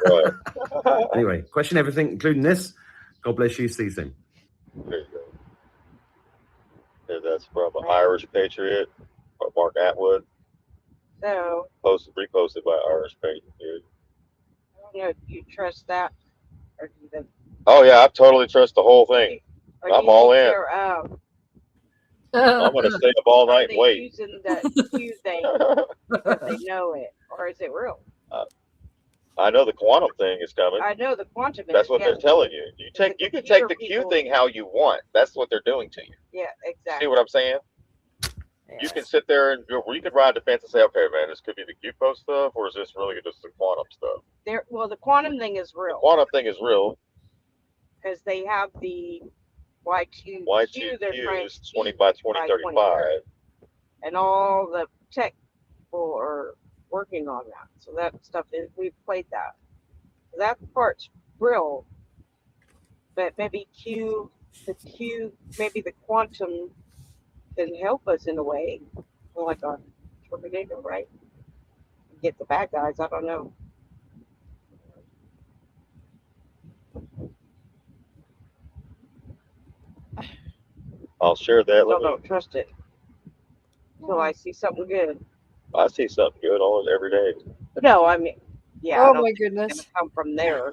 Right. Anyway, question everything, including this. God bless you. See you soon. There you go. Yeah, that's from an Irish patriot, Mark Atwood. So, reposted by Irish patriot. I don't know if you trust that, or do you think? Oh yeah, I totally trust the whole thing. I'm all in. I'm going to stay up all night and wait. Using that Q thing because they know it, or is it real? I know the quantum thing is coming. I know the quantum. That's what they're telling you. You can take the Q thing how you want. That's what they're doing to you. Yeah, exactly. See what I'm saying? Yeah. You can sit there and you can ride the fence and say, okay, man, this could be the Q post stuff, or is this really just the quantum stuff? Well, the quantum thing is real. The quantum thing is real because they have the Y2Q, they're trying to 20 by 2035. And all the tech people are working on that. So that stuff is, we've played that. That part's real. But maybe maybe the quantum can help us in a way. Like a Terminator, right? Get the bad guys, I don't know. I'll share that. I don't trust it. So I see something good. I see something good almost every day. No, I mean, yeah. Oh my goodness. It's gonna come from there.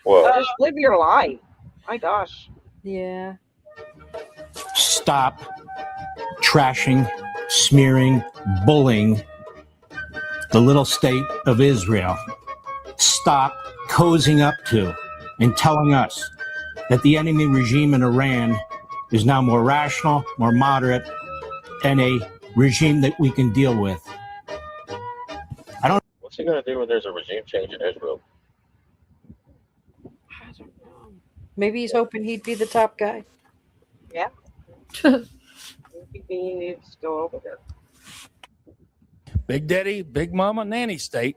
Well, just live your life. My gosh. Yeah. Stop trashing, smearing, bullying the little state of Israel stop cozying up to and telling us that the enemy regime in Iran is now more rational, more moderate, and a regime that we can deal with. What's he gonna do when there's a regime change in Israel? Maybe he's hoping he'd be the top guy. Yeah. He needs to go over there. Big Daddy, Big Mama, Nanny State,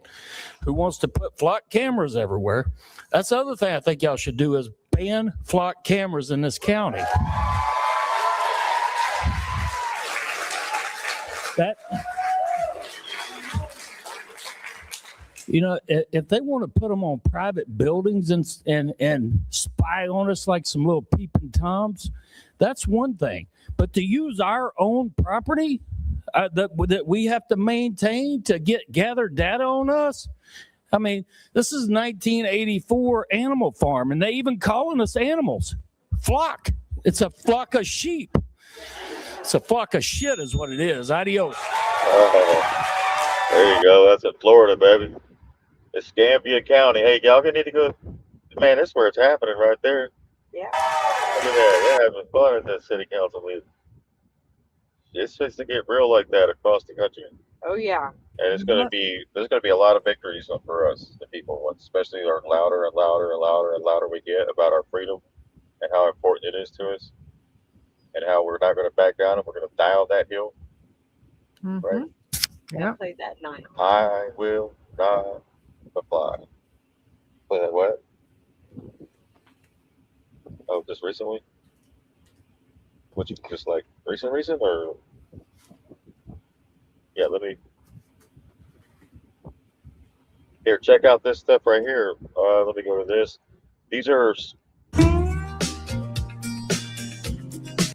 who wants to put flock cameras everywhere. That's the other thing I think y'all should do is ban flock cameras in this county. That, you know, if they want to put them on private buildings and spy on us like some little peeping toms, that's one thing. But to use our own property that we have to maintain to gather data on us, I mean, this is 1984 Animal Farm, and they even calling us animals. Flock. It's a flock of sheep. It's a flock of shit is what it is. Adios. There you go. That's in Florida, baby. Escambia County. Hey, y'all need to go. Man, that's where it's happening right there. Yeah. Look at that. They're having fun at that city council meeting. It's supposed to get real like that across the country. Oh yeah. And there's gonna be a lot of victories for us, the people, especially our louder and louder and louder and louder we get about our freedom and how important it is to us, and how we're not gonna back down and we're gonna die on that hill. Mm-hmm. Right? Yeah. Play that night. I will not apply. Play that what? Oh, just recently? What you just like recent or? Yeah, let me. Here, check out this stuff right here. Let me go to this. These are.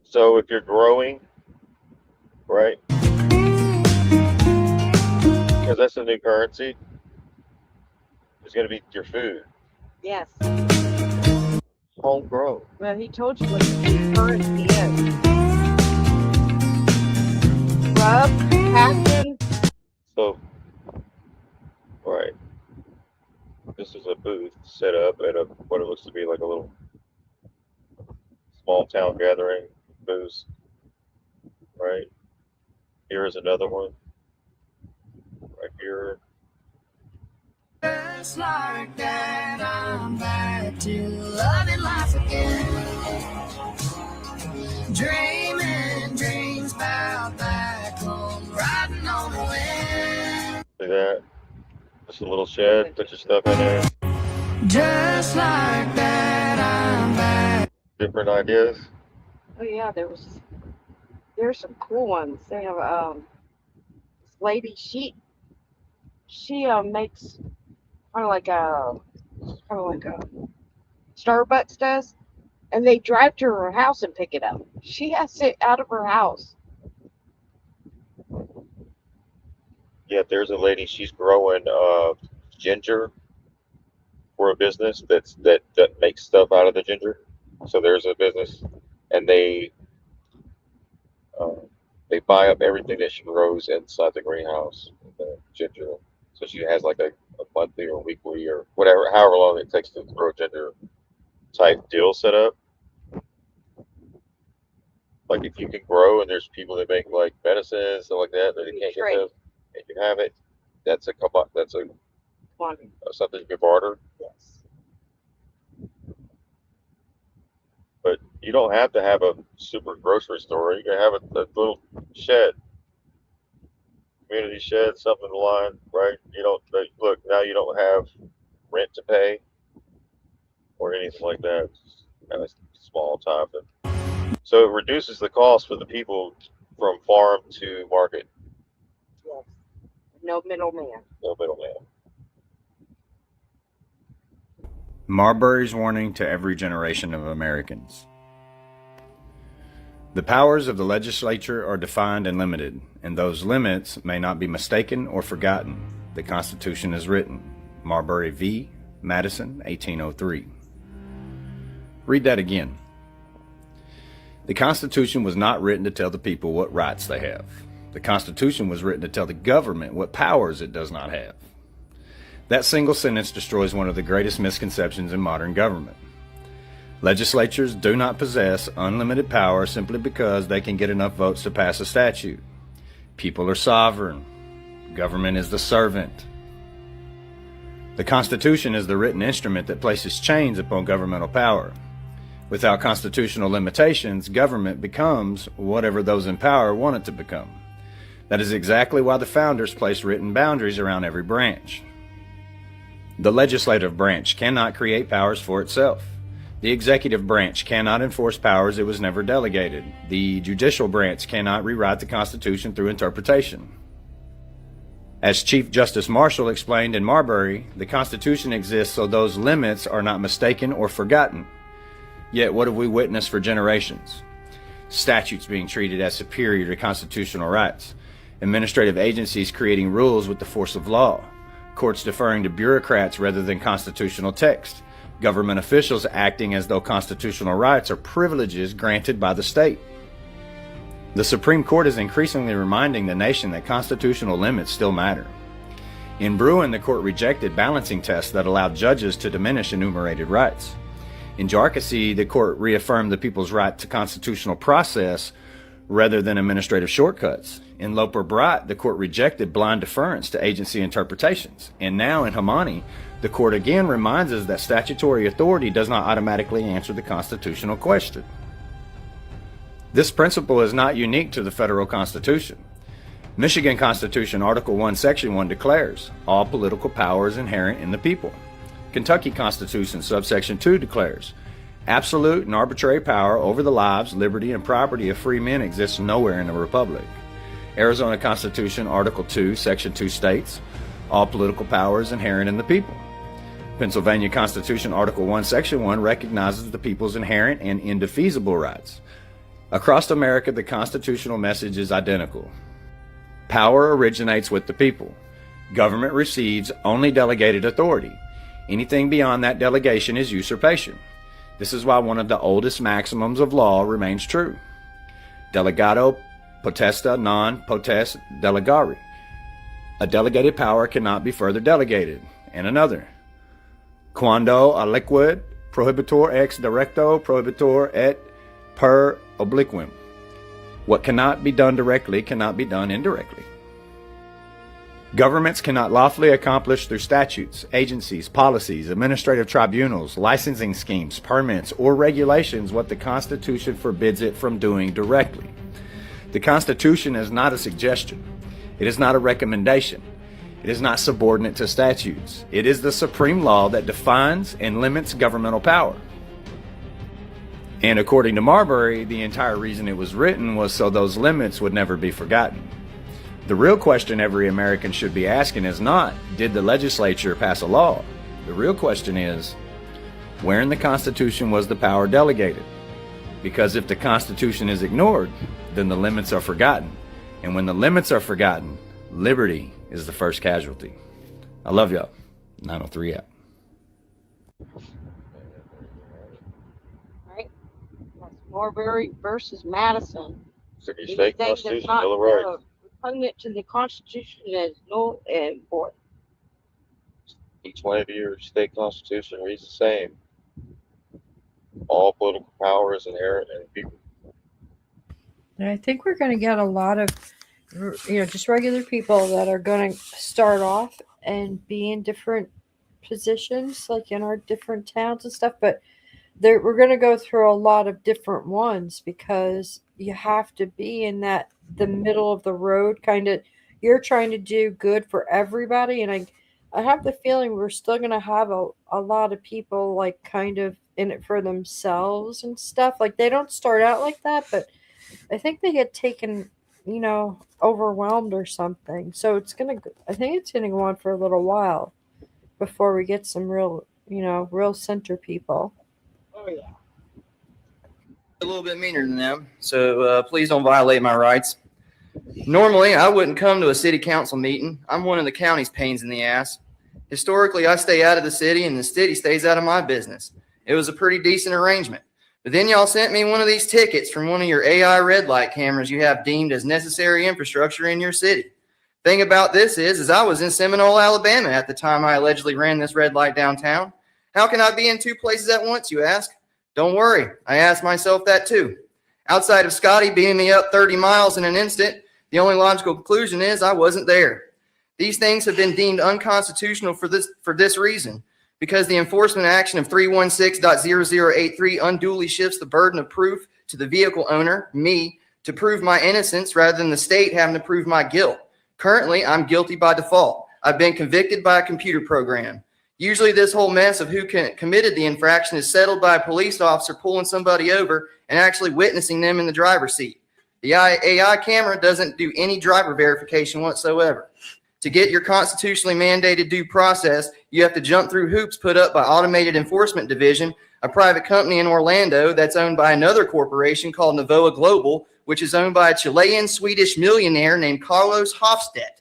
So if you're growing, right? Because that's the new currency. It's going to be your food. Yes. Homegrown. Well, he told you what the currency is. Rub, passion. So, right. This is a booth set up at what it looks to be like a little small town gathering booth. Right. Here is another one. Right here. Just like that, I'm back to loving life again. Dreaming dreams about back home, riding on the wind. See that? Just a little shed, put your stuff in there. Just like that, I'm back. Different ideas. Oh yeah, there's some cool ones. They have this lady. She makes kind of like a Starbucks does, and they drive to her house and pick it up. She has it out of her house. Yeah, there's a lady. She's growing ginger for a business that makes stuff out of the ginger. So there's a business, and they buy up everything that she grows inside the greenhouse, the ginger. So she has like a monthly or weekly or whatever, however long it takes to grow ginger type deal set up. Like if you can grow and there's people that make like medicines stuff like that they can't get them, and you have it, that's something you can barter. Yes. But you don't have to have a super grocery store. You can have a little shed, community shed, something to line, right? You don't look now. You don't have rent to pay or anything like that. It's kind of small time, so it reduces the cost for the people from farm to market. Yes. No middleman. No middleman. Marbury's warning to every generation of Americans. The powers of the legislature are defined and limited, and those limits may not be mistaken or forgotten. The Constitution is written. Marbury v. Madison, 1803. Read that again. The Constitution was not written to tell the people what rights they have. The Constitution was written to tell the government what powers it does not have. That single sentence destroys one of the greatest misconceptions in modern government. Legislatures do not possess unlimited power simply because they can get enough votes to pass a statute. People are sovereign. Government is the servant. The Constitution is the written instrument that places chains upon governmental power. Without constitutional limitations, government becomes whatever those in power want it to become. That is exactly why the founders placed written boundaries around every branch. The legislative branch cannot create powers for itself. The executive branch cannot enforce powers it was never delegated. The judicial branch cannot rewrite the Constitution through interpretation. As Chief Justice Marshall explained in Marbury, the Constitution exists so those limits are not mistaken or forgotten. Yet what have we witnessed for generations? Statutes being treated as superior to constitutional rights, administrative agencies creating rules with the force of law, courts deferring to bureaucrats rather than constitutional text, government officials acting as though constitutional rights are privileges granted by the state. The Supreme Court is increasingly reminding the nation that constitutional limits still matter. In Bruin, the court rejected balancing tests that allowed judges to diminish enumerated rights. In Jarkissi, the court reaffirmed the people's right to constitutional process rather than administrative shortcuts. In Loper-Bright, the court rejected blind deference to agency interpretations. And now in Hamani, the court again reminds us that statutory authority does not automatically answer the constitutional question. This principle is not unique to the federal Constitution. Michigan Constitution Article 1, Section 1 declares, all political power is inherent in the people. Kentucky Constitution Subsection 2 declares, absolute and arbitrary power over the lives, liberty, and property of free men exists nowhere in the Republic. Arizona Constitution Article 2, Section 2 states, all political power is inherent in the people. Pennsylvania Constitution Article 1, Section 1 recognizes the people's inherent and indefeasible rights. Across America, the constitutional message is identical. Power originates with the people. Government receives only delegated authority. Anything beyond that delegation is usurpation. This is why one of the oldest maxims of law remains true. Delegado potesta non potest delegari. A delegated power cannot be further delegated. And another. Quando aliquid prohibitor ex directo prohibitor et per obliquum. What cannot be done directly cannot be done indirectly. Governments cannot lawfully accomplish through statutes, agencies, policies, administrative tribunals, licensing schemes, permits, or regulations what the Constitution forbids it from doing directly. The Constitution is not a suggestion. It is not a recommendation. It is not subordinate to statutes. It is the supreme law that defines and limits governmental power. And according to Marbury, the entire reason it was written was so those limits would never be forgotten. The real question every American should be asking is not, did the legislature pass a law? The real question is, where in the Constitution was the power delegated? Because if the Constitution is ignored, then the limits are forgotten. And when the limits are forgotten, liberty is the first casualty. I love y'all. 903 out. Right? That's Marbury versus Madison. City, state, Constitution, Bill of Rights. Repugnant to the Constitution is null and void. Each one of your state constitution reads the same. All political power is inherent in people. And I think we're going to get a lot of, just regular people that are going to start off and be in different positions, like in our different towns and stuff. But we're going to go through a lot of different ones because you have to be in the middle of the road kind of. You're trying to do good for everybody, and I have the feeling we're still going to have a lot of people like kind of in it for themselves and stuff. Like they don't start out like that, but I think they get taken, overwhelmed or something. So I think it's going to go on for a little while before we get some real center people. Oh yeah. A little bit meaner than them, so please don't violate my rights. Normally, I wouldn't come to a city council meeting. I'm one of the county's pains in the ass. Historically, I stay out of the city, and the city stays out of my business. It was a pretty decent arrangement. But then y'all sent me one of these tickets from one of your AI red light cameras you have deemed as necessary infrastructure in your city. Thing about this is I was in Seminole, Alabama at the time I allegedly ran this red light downtown. How can I be in two places at once, you ask? Don't worry, I asked myself that too. Outside of Scotty beaming me up 30 miles in an instant, the only logical conclusion is I wasn't there. These things have been deemed unconstitutional for this reason, because the enforcement action of 316.0083 unduly shifts the burden of proof to the vehicle owner, me, to prove my innocence rather than the state having to prove my guilt. Currently, I'm guilty by default. I've been convicted by a computer program. Usually this whole mess of who committed the infraction is settled by a police officer pulling somebody over and actually witnessing them in the driver's seat. The AI camera doesn't do any driver verification whatsoever. To get your constitutionally mandated due process, you have to jump through hoops put up by Automated Enforcement Division, a private company in Orlando that's owned by another corporation called Novoa Global, which is owned by a Chilean-Swedish millionaire named Carlos Hofstedt.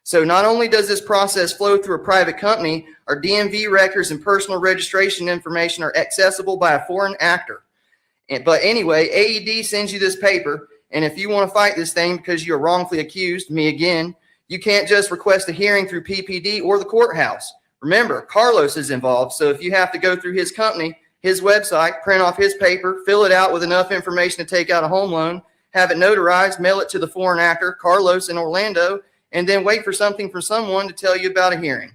So not only does this process flow through a private company, our DMV records and personal registration information are accessible by a foreign actor. But anyway, AED sends you this paper, and if you want to fight this thing because you're wrongfully accused, me again, you can't just request a hearing through PPD or the courthouse. Remember, Carlos is involved, so if you have to go through his company, his website, print off his paper, fill it out with enough information to take out a home loan, have it notarized, mail it to the foreign actor, Carlos in Orlando, and then wait for something from someone to tell you about a hearing.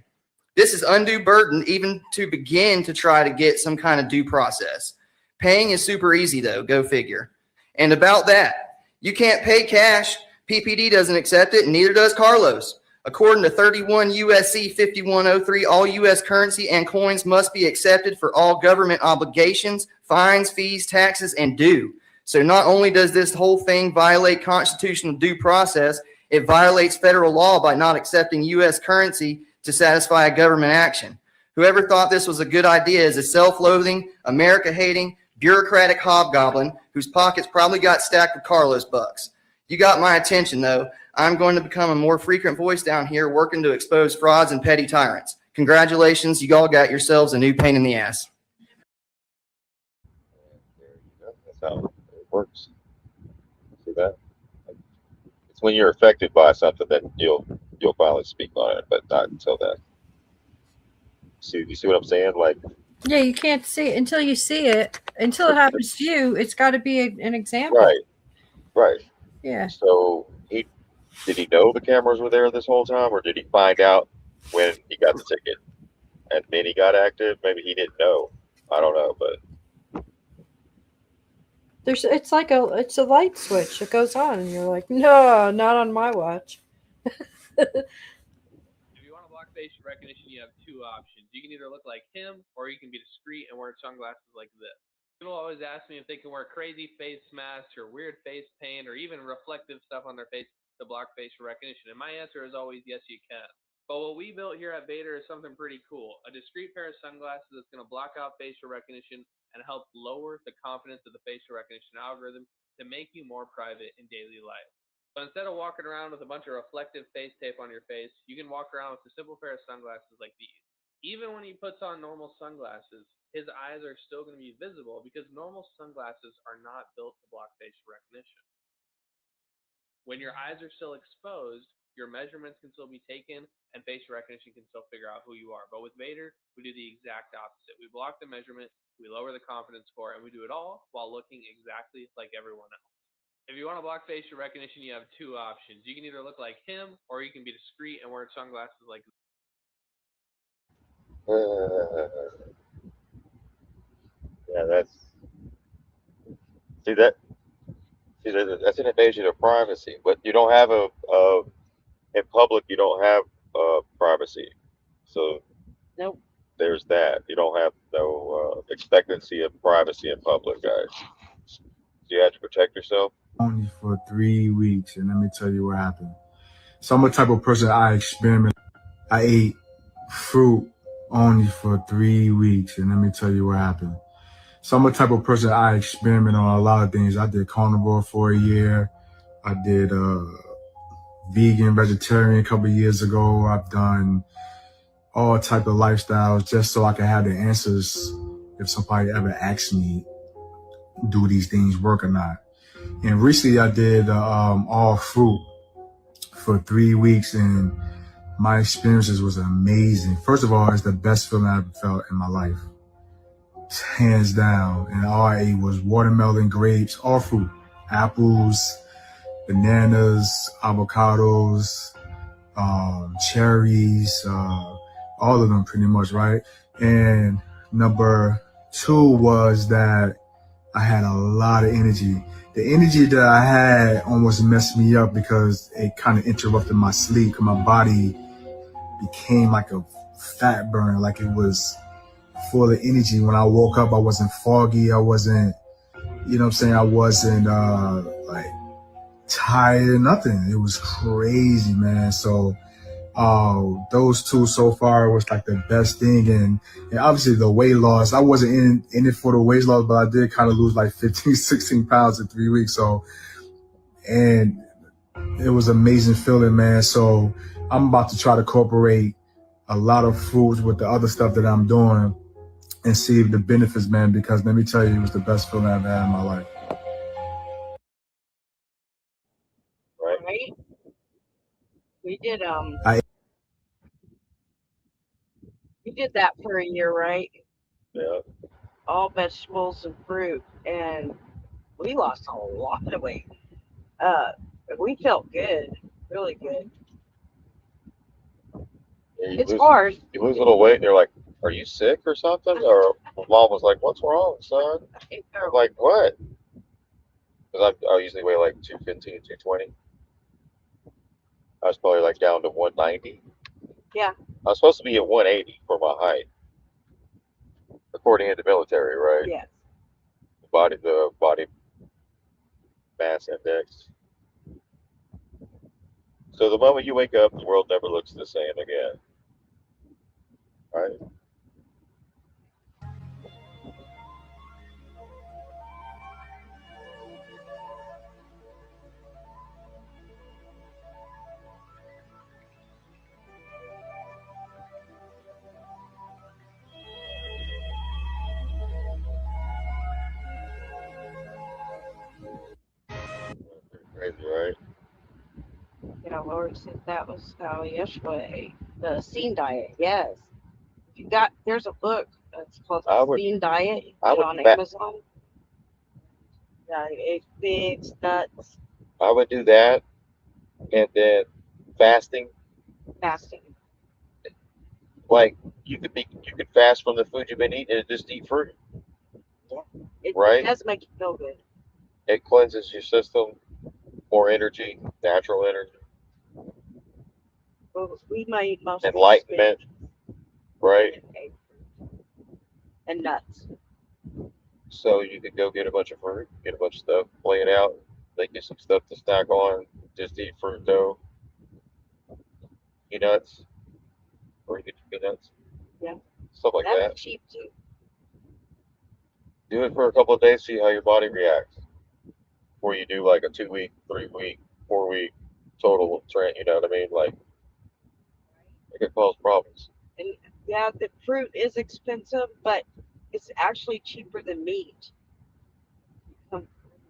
This is undue burden even to begin to try to get some kind of due process. Paying is super easy though, go figure. And about that, you can't pay cash. PPD doesn't accept it, and neither does Carlos. According to 31 USC 5103, all U.S. currency and coins must be accepted for all government obligations, fines, fees, taxes, and due. So not only does this whole thing violate constitutional due process, it violates federal law by not accepting U.S. currency to satisfy a government action. Whoever thought this was a good idea is a self-loathing, America-hating, bureaucratic hobgoblin whose pockets probably got stacked with Carlos bucks. You got my attention, though. I'm going to become a more frequent voice down here working to expose frauds and petty tyrants. Congratulations, you all got yourselves a new pain in the ass. That's how it works. See that? It's when you're affected by something that you'll finally speak on it, but not until then. You see what I'm saying? Like, yeah, you can't see it until you see it. Until it happens to you, it's got to be an example. Right. Yeah. So did he know the cameras were there this whole time, or did he find out when he got the ticket and then he got active? Maybe he didn't know. I don't know, but it's a light switch. It goes on, and you're like, no, not on my watch. If you want to block facial recognition, you have two options. You can either look like him, or you can be discreet and wear sunglasses like this. People always ask me if they can wear crazy face masks or weird face paint or even reflective stuff on their face to block facial recognition. And my answer is always yes, you can. But what we built here at Vader is something pretty cool. A discreet pair of sunglasses that's going to block out facial recognition and help lower the confidence of the facial recognition algorithm to make you more private in daily life. So instead of walking around with a bunch of reflective face tape on your face, you can walk around with a simple pair of sunglasses like these. Even when he puts on normal sunglasses, his eyes are still going to be visible because normal sunglasses are not built to block facial recognition. When your eyes are still exposed, your measurements can still be taken and facial recognition can still figure out who you are. But with Vader, we do the exact opposite. We block the measurement, we lower the confidence score, and we do it all while looking exactly like everyone else. If you want to block facial recognition, you have two options. You can either look like him, or you can be discreet and wear sunglasses like this. Yeah, that's an invasion of privacy. But you don't have in public. You don't have privacy. So nope. There's that. You don't have no expectancy of privacy in public, guys. So you have to protect yourself. Only for 3 weeks, and let me tell you what happened. So I'm a type of person, I experiment. I ate fruit only for 3 weeks, and let me tell you what happened. So I'm a type of person, I experiment on a lot of things. I did carnivore for a year. I did vegan, vegetarian a couple of years ago. I've done all type of lifestyles just so I can have the answers if somebody ever asks me do these things work or not. And recently I did all fruit for 3 weeks, and my experiences was amazing. First of all, it's the best feeling I've felt in my life, hands down. And all I ate was watermelon, grapes, all fruit, apples, bananas, avocados, cherries, all of them pretty much, right? And number 2 was that I had a lot of energy. The energy that I had almost messed me up because it kind of interrupted my sleep. My body became like a fat burner, like it was full of energy. When I woke up, I wasn't foggy. I wasn't, you know what I'm saying? I wasn't like tired, nothing. It was crazy, man. So those 2 so far was like the best thing. And obviously the weight loss, I wasn't in it for the weight loss, but I did kind of lose like 15, 16 pounds in 3 weeks. So, and it was amazing feeling, man. So I'm about to try to incorporate a lot of foods with the other stuff that I'm doing and see the benefits, man, because let me tell you, it was the best feeling I've had in my life. Right? We did we did that for a year, right? Yeah. All vegetables and fruit, and we lost a lot of weight. We felt good, really good. Yeah, It's hard. You lose a little weight, and you're like, "Are you sick or something?" Or mom was like, "What's wrong, son?" I'm like, "What?" Because I usually weigh like 215, 220. I was probably like down to 190. Yeah. I was supposed to be at 180 for my height, according to the military, right? Yes. The body mass index. So the moment you wake up, the world never looks the same again, right? Crazy, right? Yeah, Lord said that was how yesterday. The scene diet, yes. If you got, there's a book that's called The Scene Diet. You I get would on Amazon. Yeah, eggs, figs, nuts, I would do that, and then fasting. fasting. Like you could fast from the food you've been eating and just eat fruit, Yeah, it right? does make you feel good. It cleanses your system, more energy, natural energy, Well, we made most of enlightenment, right? and nuts. So you could go get a bunch of fruit, get a bunch of stuff, lay it out, make you some stuff to snack on, just eat fruit though, peanuts, or you get your peanuts, Yeah, stuff like that. that's cheap too. Do it for a couple of days, see how your body reacts. Before you do like a 2 week, 3 week, 4 week total trend, you know what I mean? Like it could cause problems. And yeah, the fruit is expensive, but it's actually cheaper than meat.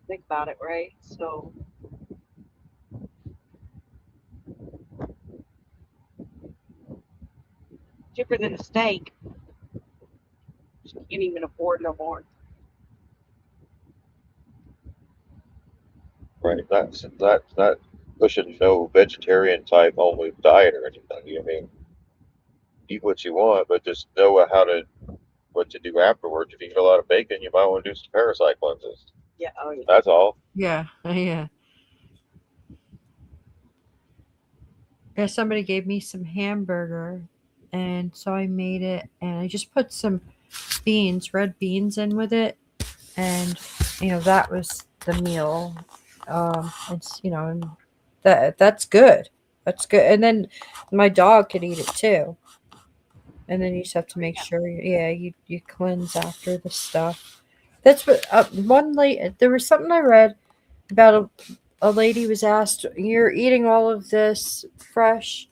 Think about it, right? So cheaper than a steak. You can't even afford no more. Right. That's not pushing no vegetarian type only diet or anything. I mean, eat what you want, but just know what to do afterwards. If you eat a lot of bacon, you might want to do some parasite cleanses. Yeah. Oh yeah. That's all. Yeah. Yeah. Yeah, somebody gave me some hamburger, and so I made it, and I just put some red beans in with it, and that was the meal. It's and that's good. That's good. And then my dog could eat it too. And then you just have to make sure, you cleanse after the stuff. That's what one lady. There was something I read about a lady was asked, "You're eating all of this fresh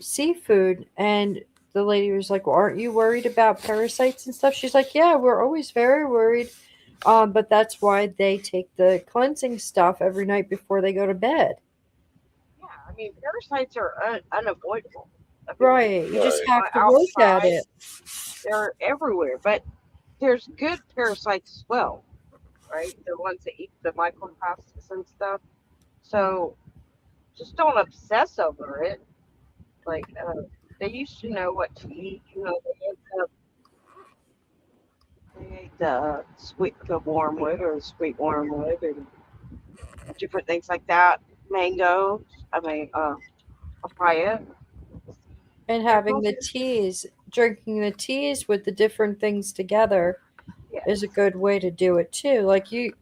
seafood," and the lady was like, "Well, aren't you worried about parasites and stuff?" She's like, "Yeah, we're always very worried. But that's why they take the cleansing stuff every night before they go to bed. Yeah, I mean, parasites are unavoidable. I mean, Right. You just Right. have to work at outside, it. they're everywhere. But there's good parasites as well, right? The ones that eat the microplastics and stuff. So just don't obsess over it. Like, they used to know what to eat. You know, they ate the wormwood or the sweet wormwood and different things like that. Mango, papaya. And having the teas, drinking the teas with the different things together is a good way to do it too. Like you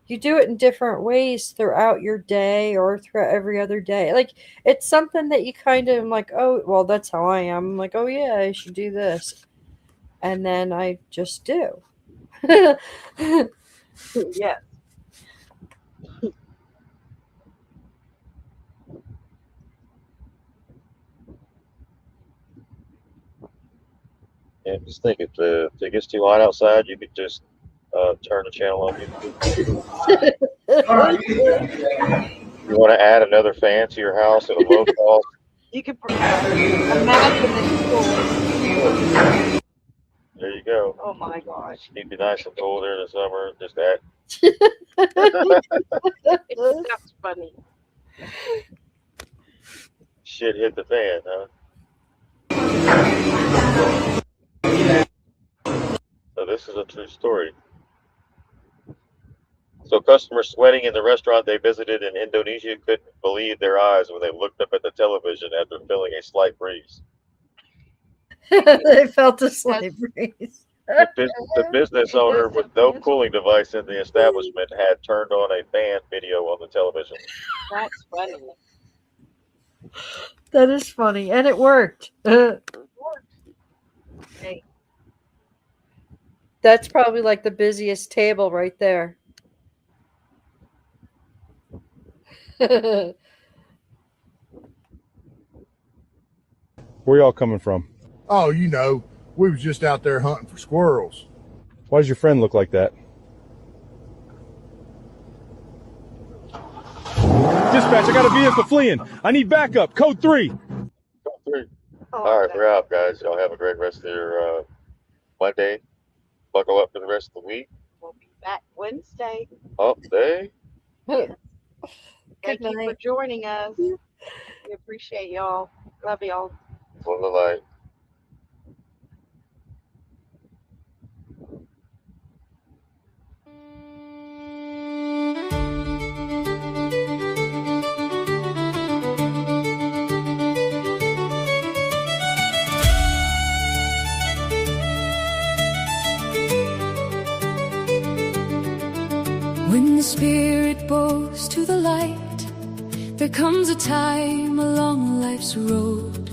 do it in different ways throughout your day or throughout every other day. Like it's something that you kind of like, oh, well, that's how I am. I'm like, oh yeah, I should do this. And then I just do. Yes. Yeah, just think if it gets too hot outside, you could just turn the channel on YouTube. You want to add another fan to your house at a low cost? You can imagine the There you go. Oh my gosh. Keep it nice and cool there in the summer. Just add. That's funny. Shit hit the fan, huh? So this is a true story. So customers sweating in the restaurant they visited in Indonesia couldn't believe their eyes when they looked up at the television after feeling a slight breeze. They felt a slight breeze. The business owner with no cooling device in the establishment had turned on a fan video on the television. That's funny. That is funny, and it worked. Hey. That's probably like the busiest table right there. Where y'all coming from? Oh, you know, we was just out there hunting for squirrels. Why does your friend look like that? Dispatch, I got a vehicle fleeing. I need backup. Code 3. Code 3. All right, we're out, guys. Y'all have a great rest of your Monday. Buckle up for the rest of the week. We'll be back Wednesday. Hump day. Thank you for joining us. We appreciate y'all. Love y'all. Full of light. When the spirit bows to the light, there comes a time along life's road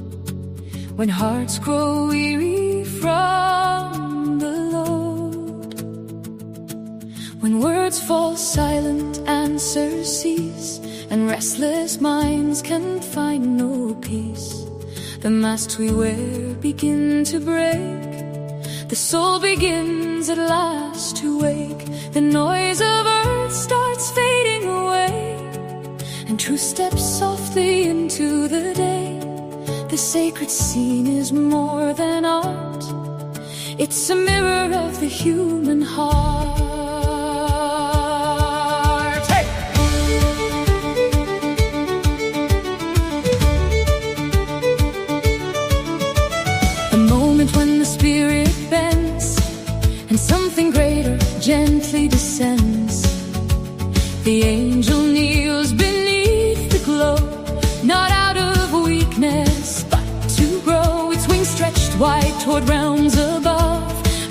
when hearts grow weary from the load. When words fall silent, answers cease, and restless minds can find no peace. The masks we wear begin to break. The soul begins at last to wake. The noise of earth starts fading away, and truth steps softly into the day. The sacred scene is more than art. It's a mirror of the human heart. Hey! A moment when the spirit bends and something greater gently descends. The angel kneels beneath the glow, not out of weakness, but to grow. Its wings stretched wide toward realms above,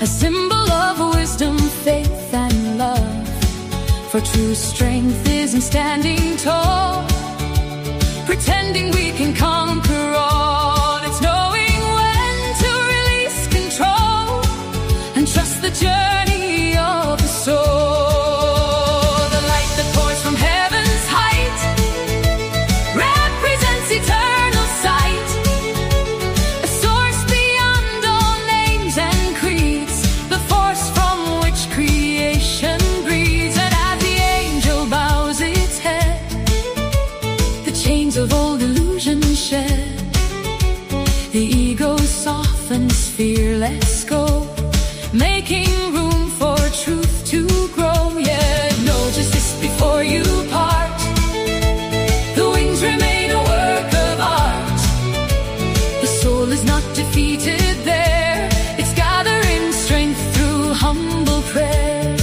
a symbol of wisdom, faith, and love. For true strength isn't standing tall, pretending we can conquer all. It's knowing when to release control and trust the journey of the soul. The light that pours from heaven's height represents eternal sight, a source beyond all names and creeds, the force from which creation fear, let's go, making room for truth to grow. Yeah, know justice before you part. The wings remain a work of art. The soul is not defeated there. It's gathering strength through humble prayer.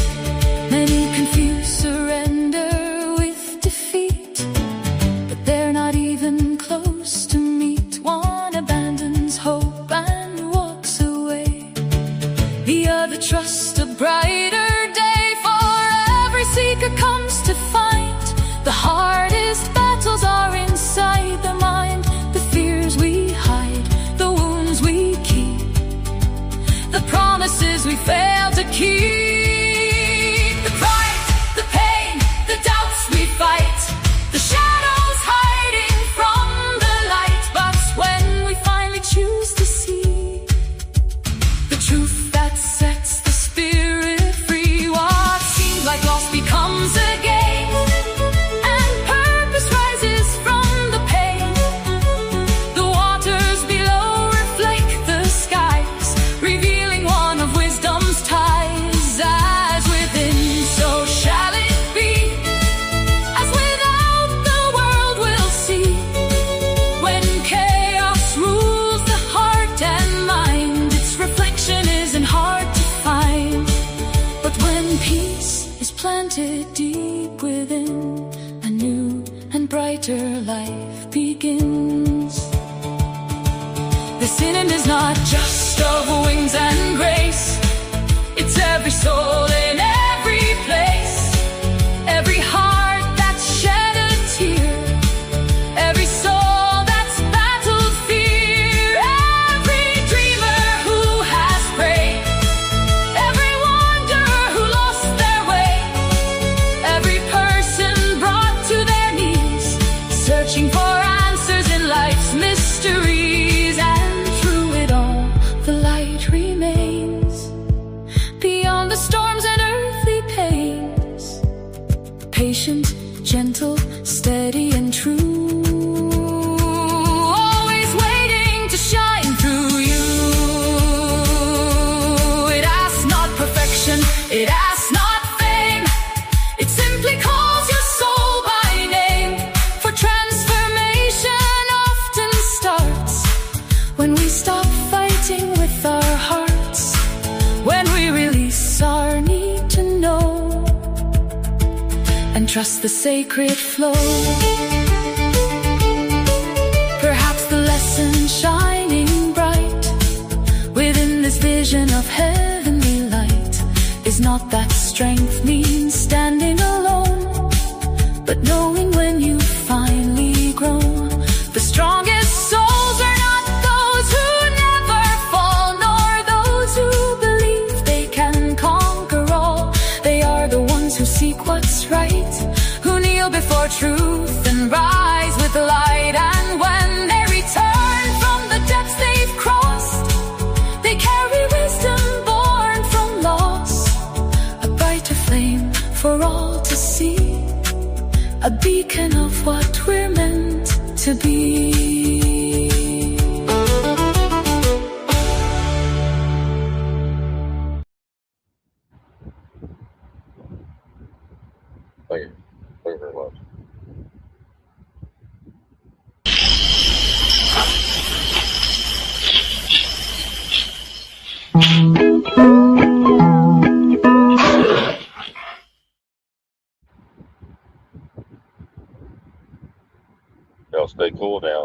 Many confuse surrender with defeat, but they're not even close to meet. One abandons hope and walks away. The other trusts a brighter day. For every seeker comes to find the hardest battles are inside the mind. The fears we hide, the wounds we keep, the promises we fail to keep. The pride, the pain, the doubts we fight, the shadows hiding from the light. But when we finally choose to see the truth that sets the spirit free, what seems like loss becomes a gain, and purpose rises from the pain. The waters below reflect the skies, revealing one of wisdom's ties. As within, so shall it be. As without, the world will see. When chaos rules the heart and mind, its reflection isn't hard to find. But when peace is planted deep within, a new and brighter life begins. The sin is not just of wings and grace. It's every soul in every place. Every heart that's shed a tear. Every soul that's battled fear. Every dreamer who has prayed. Every wanderer who lost their way. Every person brought to their knees, searching for answers in life's mysteries. And through it all, the light remains. Beyond the storms and earthly pains, patient, gentle, steady and true, always waiting to shine through you. It asks not perfection, it asks not fame. It simply calls your soul by name. For transformation often starts when we stop fighting with our hearts, when we release our need to know and trust the sacred flow. Perhaps the lesson shining bright within this vision of heavenly light is not that strength means standing alone, but knowing when you finally grow. The strongest souls are not those who never fall, nor those who believe they can conquer all. They are the ones who seek what's right, who kneel before truth and rise with light. And when they return from the depths they've crossed, they carry wisdom born from loss, a brighter flame for all to see, a beacon of what we're meant to be. Thank you. Thank you very much. Y'all stay cool now.